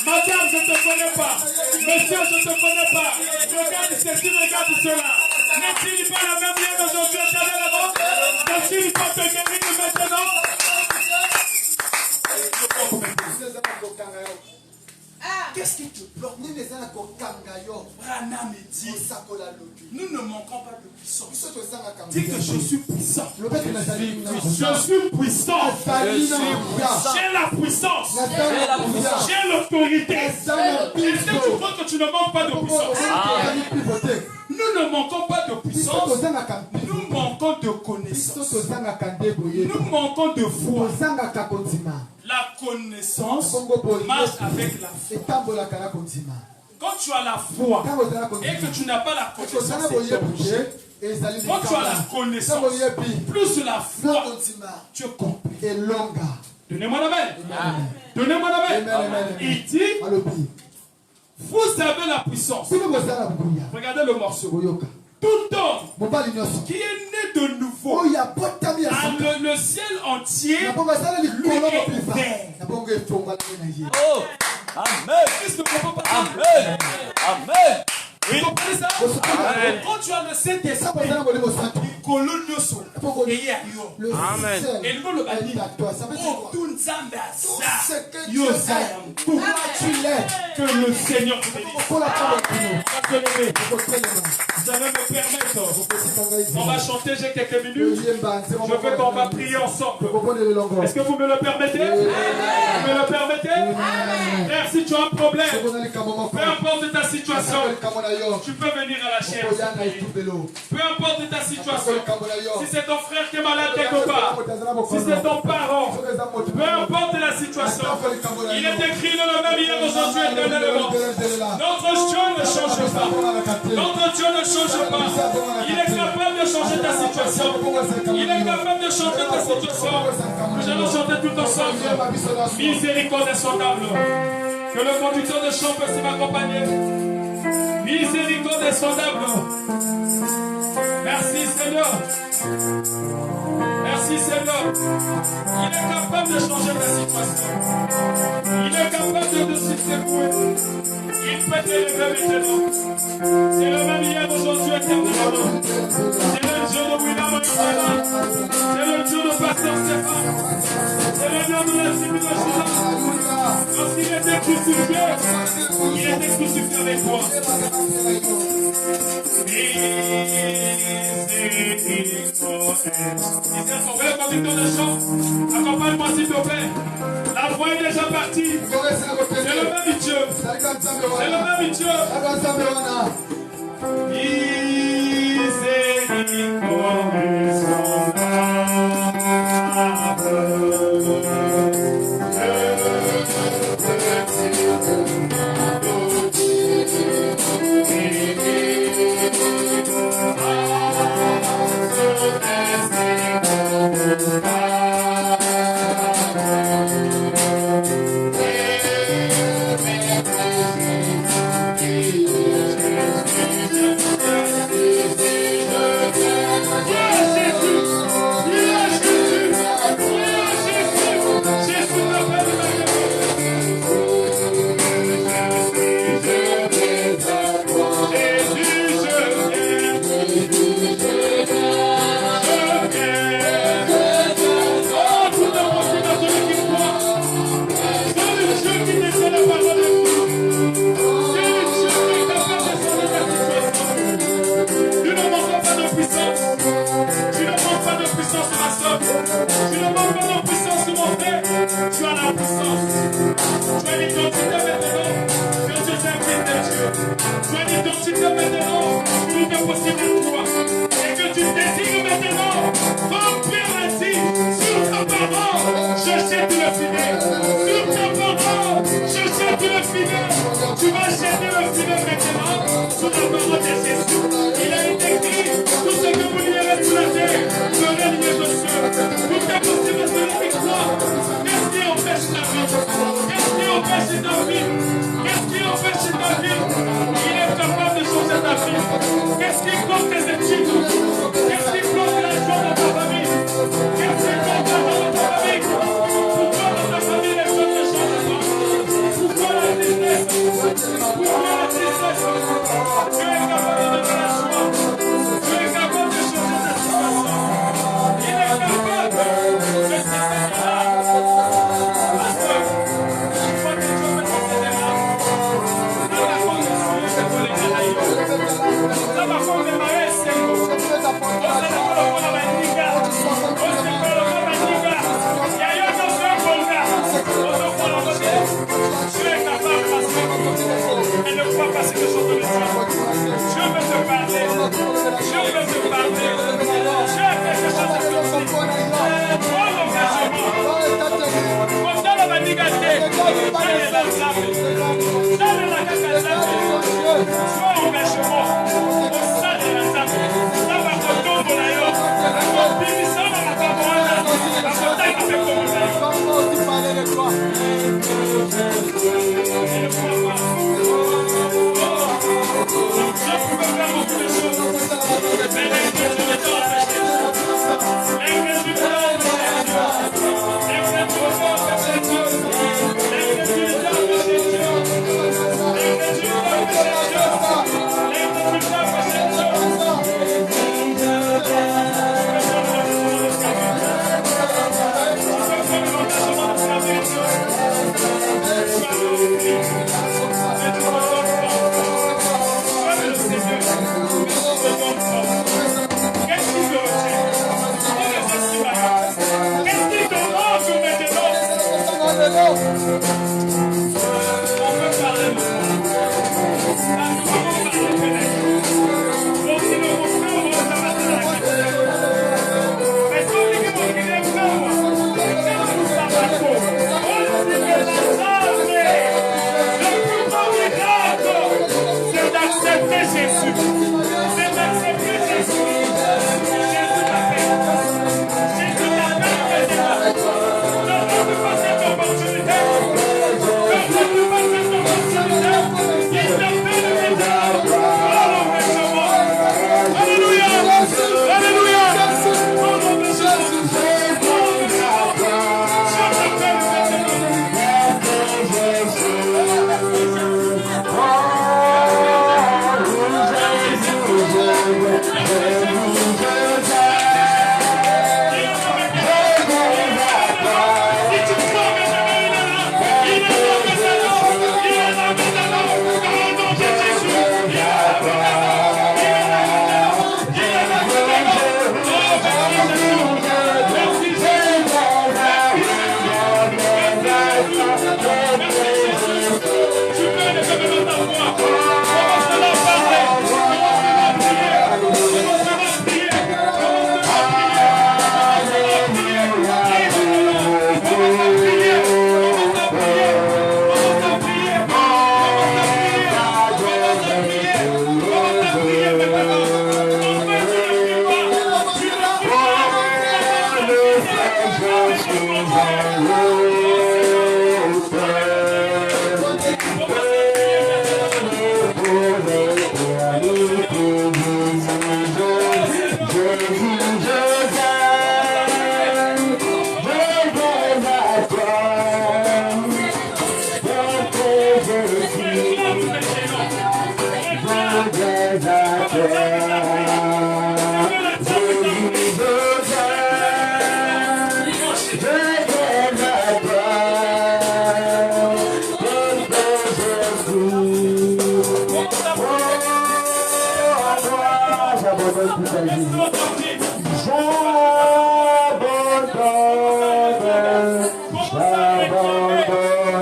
madame, je ne te connais pas. Monsieur, je ne te connais pas. Regarde ceci, regarde cela. N'est-il pas la même hier aujourd'hui, éternellement? N'a-t-il pas te guérir maintenant? Qu'est-ce qui te bloque? Branham dit, nous ne manquons pas de puissance. Dis que je suis puissant. Je suis puissant. J'ai la puissance. J'ai l'autorité. Est-ce que tu crois que tu ne manques pas de puissance? Nous ne manquons pas de puissance. Nous manquons de connaissance. Nous manquons de foi. La connaissance marche avec la foi. Quand tu as la foi et que tu n'as pas la connaissance, quand tu as la connaissance, plus la foi, tu comprends. Donnez-moi la main. Donnez-moi la main. Il dit, vous avez la puissance. Regardez le morceau. Tout homme qui est né de nouveau, le ciel entier lui est ouvert. Oh, amen. Christ ne comprend pas. Amen. Amen. Vous comprenez ça? Quand tu as le Saint-Esprit, il colonne le son. Amen. Et le monde a dit, oh, tout Nzambe a ça. Yosayam, tout. Que le Seigneur te bénisse. Vous allez me permettre. On va chanter, j'ai quelques minutes. Je veux qu'on va prier ensemble. Est-ce que vous me le permettez? Vous me le permettez? Frère, si tu as un problème, peu importe ta situation, tu peux venir à la chaise. Peu importe ta situation. Si c'est ton frère qui est malade quelque part, si c'est ton parent, peu importe la situation, il est écrit dans le même hier, aujourd'hui, éternellement. Notre Dieu ne change pas. Notre Dieu ne change pas. Il est capable de changer ta situation. Il est capable de changer ta situation. Nous allons chanter tout ensemble. Miséricorde insondable. Que le conducteur de chant peut m'accompagner. Miséricorde insondable. Merci Seigneur. Merci Seigneur. Il est capable de changer ta situation. Il est capable de te secouer. Il peut t'élever maintenant. C'est le même hier, aujourd'hui, éternellement. C'est le Dieu de William Oyedewa. C'est le Dieu de Pasteur Stéphane. C'est le Dieu de la tribu de Juda. Lorsqu'il était crucifié, il était crucifié avec toi. Le conducteur de chant, accompagne-moi s'il te plaît. La voix est déjà partie. C'est le même Dieu. C'est le même Dieu. Sois l'identité maintenant. Tout est possible à toi. Et que tu désignes maintenant, comme Père a dit, sur ta parole, je jette le filet. Sur ta parole, je jette le filet. Tu vas jeter le filet maintenant sur la parole de Jésus. Il a été écrit, tout ce que vous lirez sur la terre sera lié de cieux. Tout est possible sur la victoire. Qu'est-ce qui empêche ta vie? Qu'est-ce qui empêche ta vie? Qu'est-ce qui empêche ta vie? Il est capable de changer ta vie. Qu'est-ce qui bloque tes études? Qu'est-ce qui bloque la joie de ta famille? Qu'est-ce qui bloque la joie de ta famille? Pourquoi dans ta famille les choses ne changent pas? Pourquoi la tristesse? Pourquoi la tristesse? Tu es capable de donner la joie. Tu es capable de changer ta situation. Il est capable de s'éteindre là. Parce que je crois que Dieu va t'aider là. Ça va conduire de voler à la yo. Ça va conduire à la sengo. On se le prend la maniga. On se le prend la maniga. Il y a un autre bolga. On se prend la maniga. Tu es capable parce que elle ne croit pas ce que je te dis. Je veux te parler. Je veux te parler. J'ai quelque chose à te dire. Prends l'engagement. Comme dans la maniga, sois engagement. Ça de la table. Ça va te tomber là-haut. Ça va la camarade. La bataille va faire comme ça. Je pouvais faire beaucoup de choses. Mais l'Église ne t'a empêché. L'Église ne t'a empêché. L'Église ne t'a empêché. L'Église ne t'a empêché. L'Église ne t'a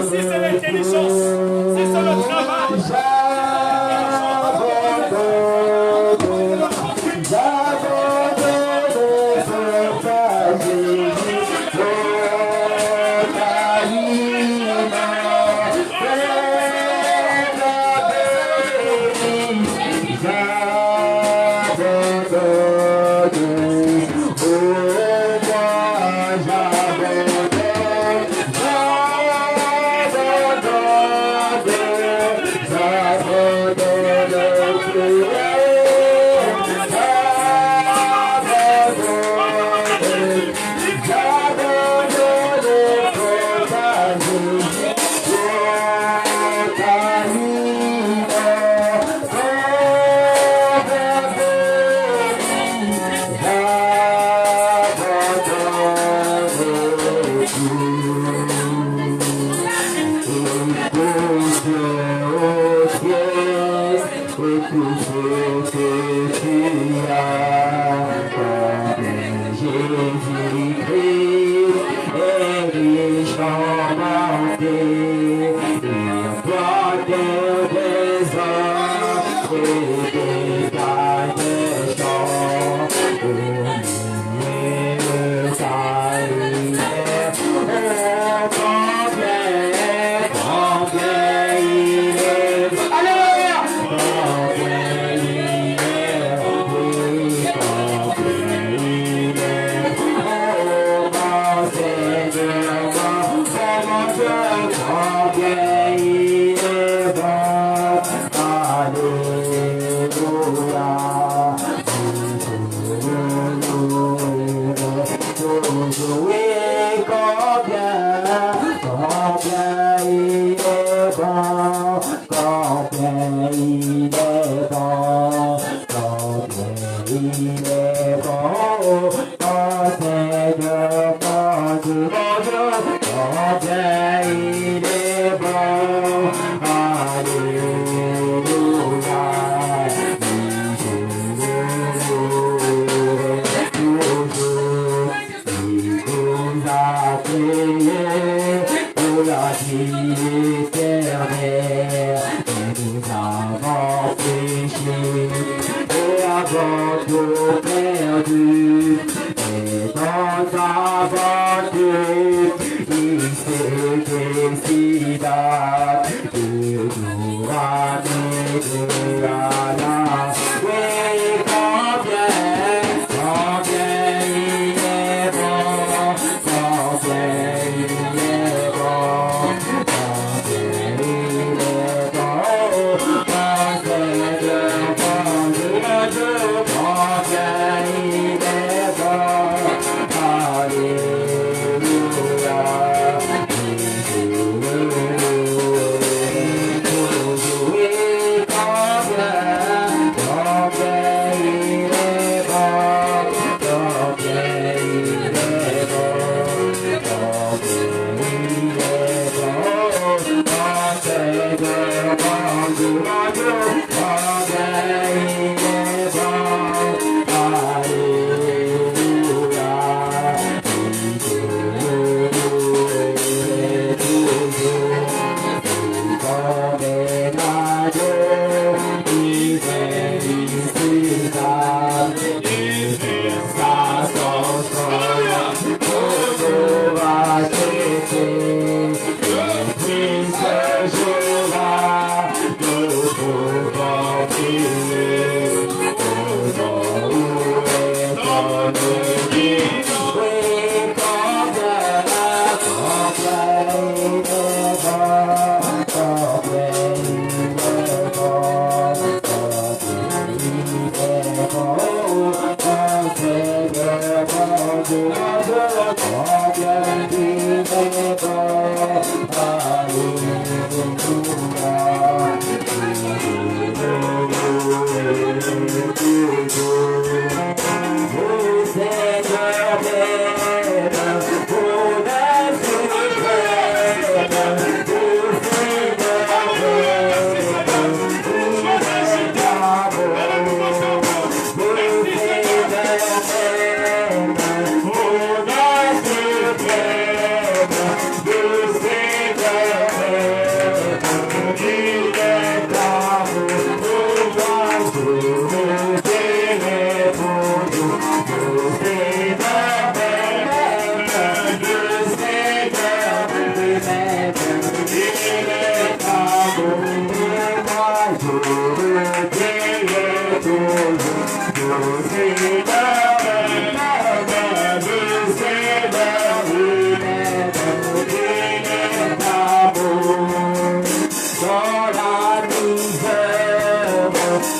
Si c'est l'intelligence, si c'est le travail,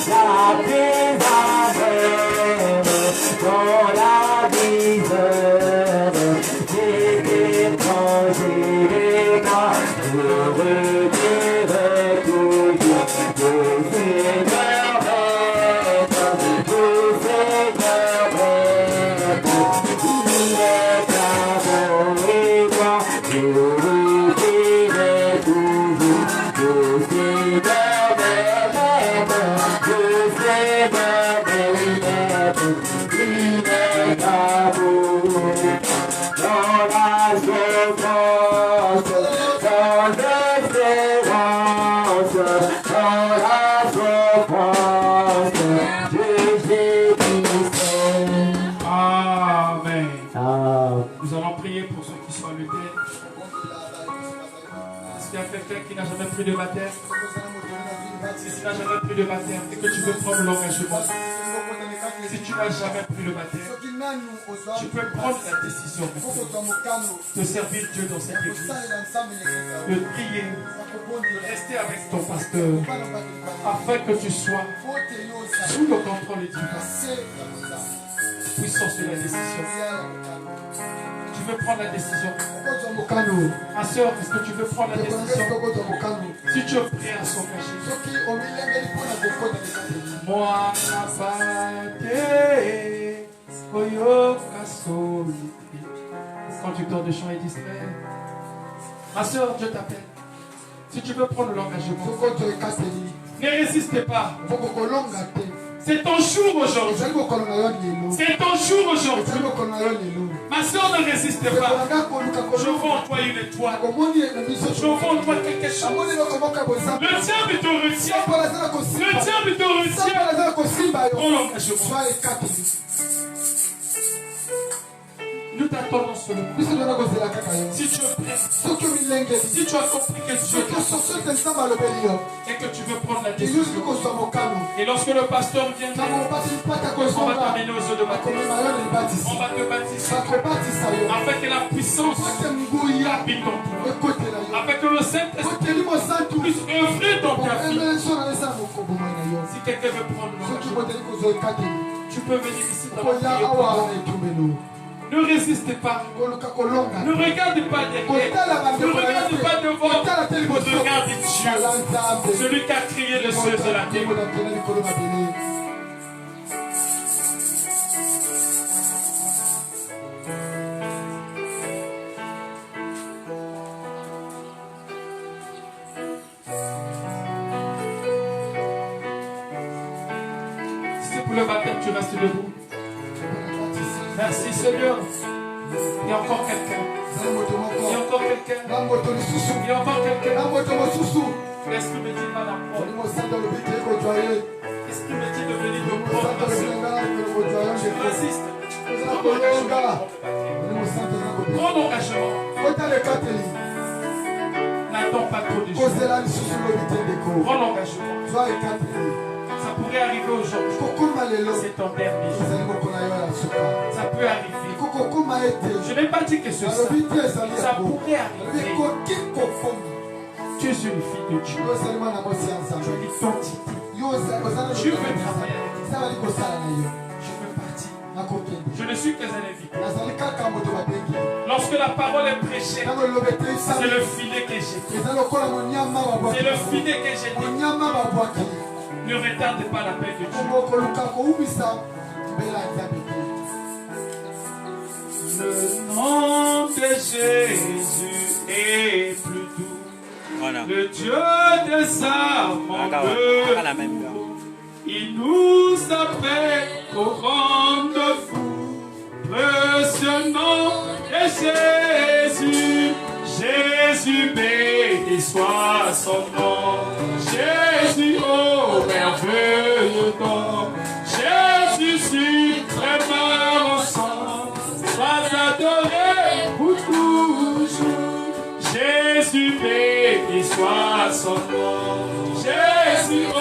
La Qui n'a jamais pris de baptême, si tu n'as jamais pris de baptême et que tu veux prendre l'engagement, si tu n'as jamais pris le baptême, tu peux prendre la décision de servir Dieu dans cette église, de prier, de rester avec ton pasteur, afin que tu sois sous le contrôle divin, puissance de la décision. Tu veux prendre la décision. Ma soeur, est-ce que tu veux prendre la décision? Si tu es prêt à s'engager. Moi, conducteur de chant est distrait. Ma soeur, Dieu t'appelle. Si tu veux prendre l'engagement, ne résistez pas. C'est ton jour aujourd'hui. C'est ton jour aujourd'hui. Ma soeur, ne résiste pas. Je vois en toi une étoile. Je vois en toi quelque chose. Le diable te retient. Le diable te retient. Prends l'engagement. Nous t'attendons seulement. Si tu es prêt, si tu as compris que Dieu et que tu veux prendre la décision, et lorsque le pasteur vient, on va t'amener aux eaux de baptême. On va te baptiser afin que la puissance habite en toi, afin que le Saint-Esprit puisse œuvrer dans ta vie. Si quelqu'un veut prendre l'engagement, tu peux venir ici dans la prière. Ne résistez pas. Ne regardez pas derrière. Ne regardez pas devant. Regardez Dieu. Celui qui a créé le ciel de la terre. Si c'est pour le baptême, tu restes debout. Merci Seigneur. Il y a encore quelqu'un. Il y a encore quelqu'un. Il y a encore quelqu'un. L'Esprit me dit pas d'apprendre. L'Esprit me dit de venir me prendre ma soeur. Je résiste. Prends l'engagement. N'attends pas trop de choses. Prends l'engagement. Ça pourrait arriver aujourd'hui. C'est ton dernier jour. Ça peut arriver. Je n'ai pas dit que ce soit. Ça pourrait arriver. Tu es une fille de Dieu. Tu es l'identité. Dieu veut travailler avec toi. Je veux partir. Je ne suis que un invité. Lorsque la parole est prêchée, c'est le filet que j'ai. C'est le filet que j'ai dit. Ne retarde pas l'appel de Dieu. Le nom de Jésus est plus doux. Voilà. Le Dieu des armes il nous appelle au rendez-vous. Précieux nom de Jésus. Jésus béni soit son nom. Jésus au merveilleux nom. Jésus suprême ensemble. Sois adoré pour toujours. Jésus béni soit son nom. Jésus au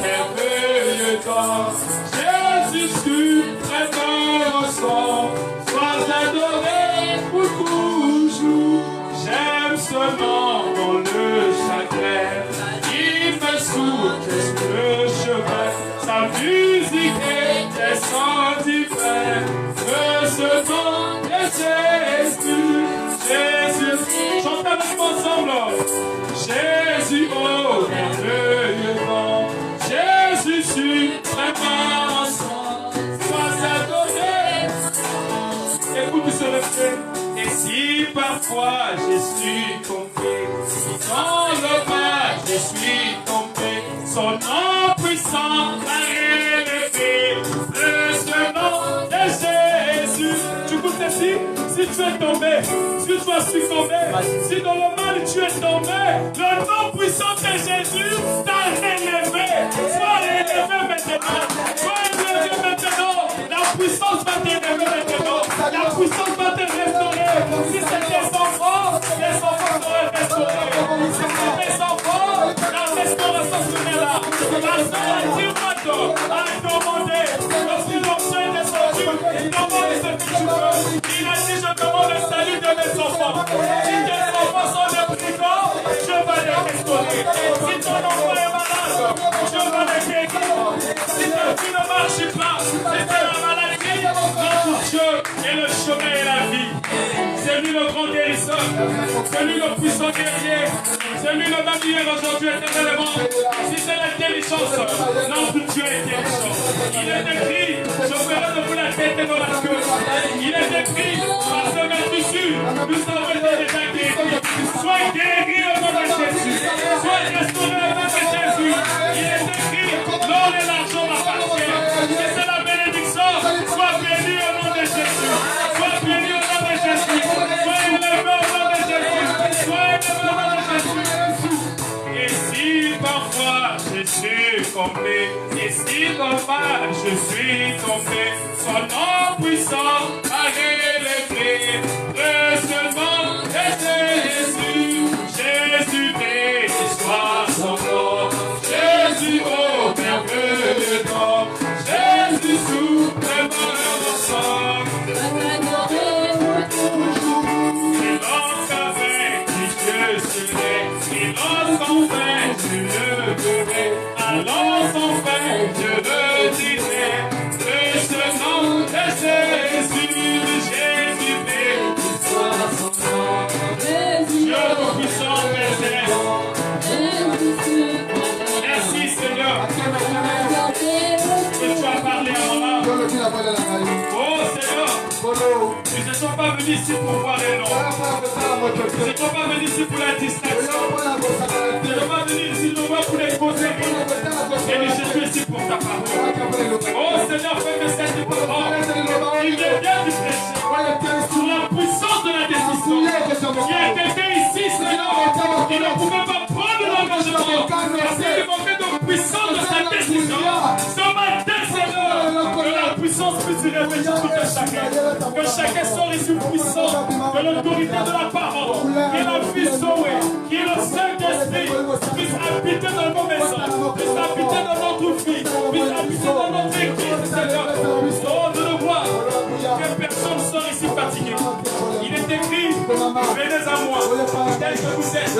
merveilleux nom. Jésus suprême ensemble. Sois adoré pour toujours. J'aime ce nom dans le chagrin. Il me souffle le chemin. Sa vue et descendu vers ce nom de Jésus. Jésus, chantez avec moi ensemble. Jésus, oh merveilleux nom. Jésus, suprêmement sois adoré. Écoute ce refrain. Et si parfois je suis tombé, si dans le bas je suis tombé, son nom puissant m'a relevé. Le nom de Jésus. Tu écoutes ici? Si tu es tombé, si tu as succombé, si dans le mal tu es tombé, le nom puissant de Jésus t'a relevé. Sois relevé maintenant. Sois relevé maintenant. La puissance va t'élever maintenant. La puissance va te restaurer. Si c'est tes enfants seront restaurés. Si c'est tes enfants, la restauration serait là. La sœur a dit maintenant, a demandé, lorsque l'onction est descendu, il demande ce que tu veux. Il a dit, je demande le salut de mes enfants. Si tes enfants sont des brigands, je vais les restaurer. Si ton enfant est malade, je vais les guérir. Si ta vie ne marche pas, si tu es la maladie, notre Dieu est le chemin et la vie. C'est lui le grand guérisseur, c'est lui le puissant guerrier, c'est lui le même hier, aujourd'hui, éternellement. Si c'est l'intelligence, notre Dieu est intelligent. Il est écrit, je ferai de vous la tête et de la queue. Il est écrit, par ce même tissu, nous avons été déjà guéris. Sois guéri au nom de Jésus, sois restauré au nom de Jésus. Il est écrit, l'or et l'argent m'appartiennent. Et c'est la bénédiction, sois béni au nom de Jésus. Sois béni au nom de Jésus. Sois élevé au nom de Jésus. Sois élevé au nom de Jésus. Et si parfois je suis tombé, et si parfois je suis tombé, son nom puissant m'a relevé. Le seul nom de Jésus, Jésus béni soit son nom. Jésus, oh merveilleux nom, Jésus suprêmement ensemble. Et lorsqu'avec qui je serai, et lorsqu'enfin je le verrai, alors enfin je le dirai. Le seul nom de Jésus, Jésus béni soit son nom. Dieu tout-puissant, merci Seigneur que tu as parlé à moi. Oh Seigneur, nous ne sommes pas venus ici pour voir les noms. Nous ne sommes pas venus ici pour la distraction. Nous ne sommes pas venus ici pour les causer. Et je suis ici pour ta parole. Oh Seigneur, fais que cette parole, il vient du péché, sur la puissance de la décision. Il y a quelqu'un ici, Seigneur, qui ne pouvait pas prendre l'engagement parce qu'il manquait de puissance de sa décision. Ce matin, Seigneur, que la puissance puisse y réfléchir tout à chacun. Que chacun soit ici puissant, que l'autorité de la parole, qui est la vie sauvée, qui est le Saint-Esprit, puisse habiter dans nos maisons, puisse habiter dans notre vie, puisse habiter dans notre église, Seigneur. Oh, de le voir, que personne ne soit ici fatigué. Il est écrit, venez à moi, tel que vous êtes,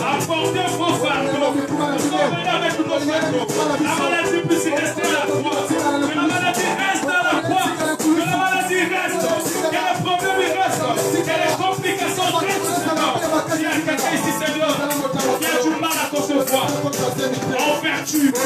apportez vos fardeaux, venez avec nos fardeaux. La maladie puisse rester à la croix, que la maladie reste à la croix, que la maladie reste, que les problèmes restent, que les complications restent, Seigneur. Il y a quelqu'un ici, Seigneur, qui a du mal à concevoir, en vertu de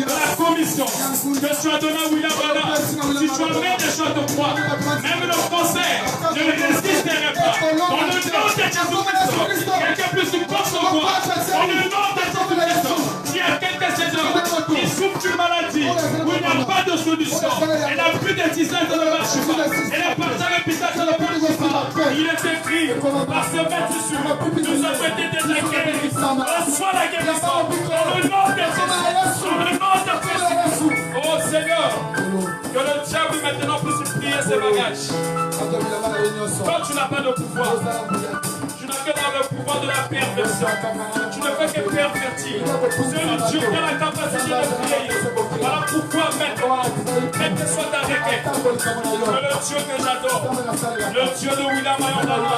la commission que tu as donnée à William Branham. Si tu amènes des choses de croix, même le cancer ne résisterait pas. Dans le nom de Jésus-Christ, quelqu'un peut se concevoir. Dans le nom de Jésus-Christ, s'il y a quelqu'un, Seigneur, qui souffre d'une maladie où il n'y a pas de solution, elle n'a plus de tisane, ça ne marche pas, elle est partie à l'hôpital, ça ne marche pas. Il est écrit, par ce maître sur nous avons été déjà guéris. Reçois la guérison dans le nom de Jésus, dans le nom de Jésus. Oh Seigneur, que le diable maintenant puisse plier ses bagages. Quand tu n'as pas de pouvoir, tu n'as que dans le pouvoir de la perversion. Tu ne fais que pervertir. C'est le Dieu qui a la capacité de prier. Voilà pourquoi maintenant, quelle que soit ta requête, que le Dieu que j'adore, le Dieu de William Ayondala,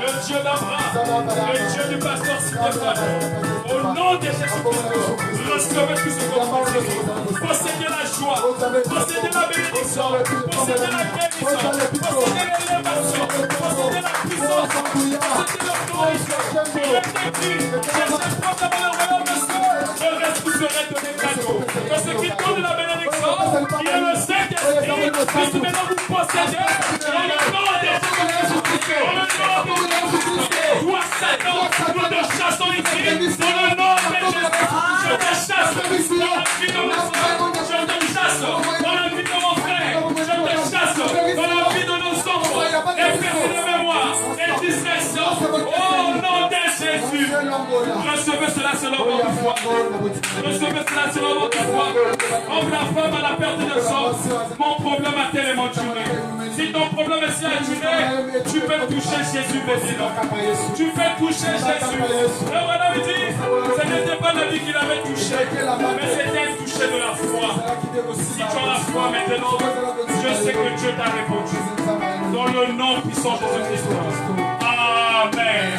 le Dieu d'Abraham, le Dieu du pasteur Stéphane, au nom de Jésus-Christ, recevez tout ce que vous possédez la joie, posséder la bénédiction, posséder la guérison, posséder l'élévation, posséder la puissance, posséder l'autorité. Je t'ai dit, cherchez probablement le royaume de Dieu, le reste vous serait donné cadeau. Que ce qui donne la bénédiction, qui est le Saint-Esprit, puisse maintenant vous posséder dans le nom de Jésus-Christ. Dans le nom de Jésus-Christ. Toi, Satan, nous te chassons ici, dans le nom de Jésus-Christ. Je te chasse dans la vie de mon frère. Je te chasse dans la vie de mon frère. Je te chasse dans la vie de nos enfants. Et perte de mémoire, et distraction. Au nom de Jésus. Recevez cela selon votre foi. Recevez cela selon votre foi. Comme la femme à la perte de sang, mon problème a tellement duré. Si ton problème est si à durer, tu peux toucher Jésus maintenant. Tu peux toucher Jésus. Le roi dit, ce n'était pas la vie qu'il avait touché, mais c'était un toucher de la foi. Si tu as la foi maintenant, je sais que Dieu t'a répondu. Dans le nom puissant de Jésus-Christ. Amen.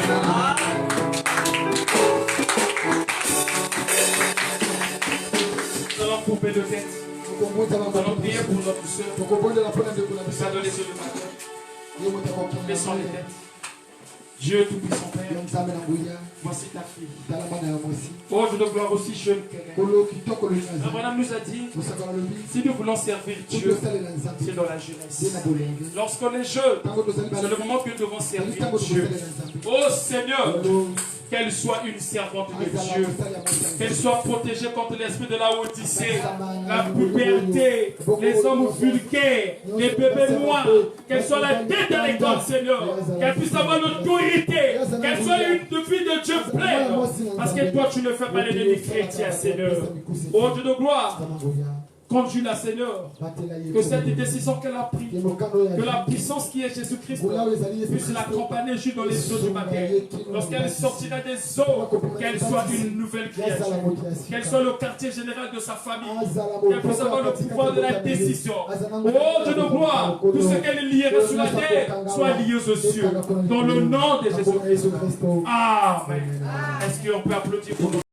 Nous allons couper de tête. Nous allons prier pour notre soeur. Nous allons les yeux de ma terre. Baissons les têtes. Dieu Tout-Puissant Père, voici ta fille. Oh, je dois gloire aussi jeune qu'elle est. Madame nous a dit, si nous voulons servir Dieu, c'est dans la jeunesse. Lorsqu'on est jeune, c'est le moment que nous devons servir Dieu. Oh Seigneur, qu'elle soit une servante de Dieu, qu'elle soit protégée contre l'esprit de la Odyssée, la puberté, les hommes vulgaires, les bébés noirs, qu'elle soit la tête de l'école, Seigneur, qu'elle puisse avoir l'autorité, qu'elle soit une fille de Dieu pleine, parce que toi tu ne fais pas l'ennemi chrétien, Seigneur. Oh Dieu de gloire, conduis-la, Seigneur, que cette décision qu'elle a prise, que la puissance qui est Jésus-Christ puisse l'accompagner juste dans les eaux du matin. Lorsqu'elle sortira des eaux, qu'elle soit une nouvelle créature, qu'elle soit le quartier général de sa famille, qu'elle puisse avoir le pouvoir de la décision. Oh Dieu de gloire, tout ce qu'elle lierait sur la terre soit lié aux cieux, dans le nom de Jésus-Christ. Amen. Est-ce qu'on peut applaudir pour nous?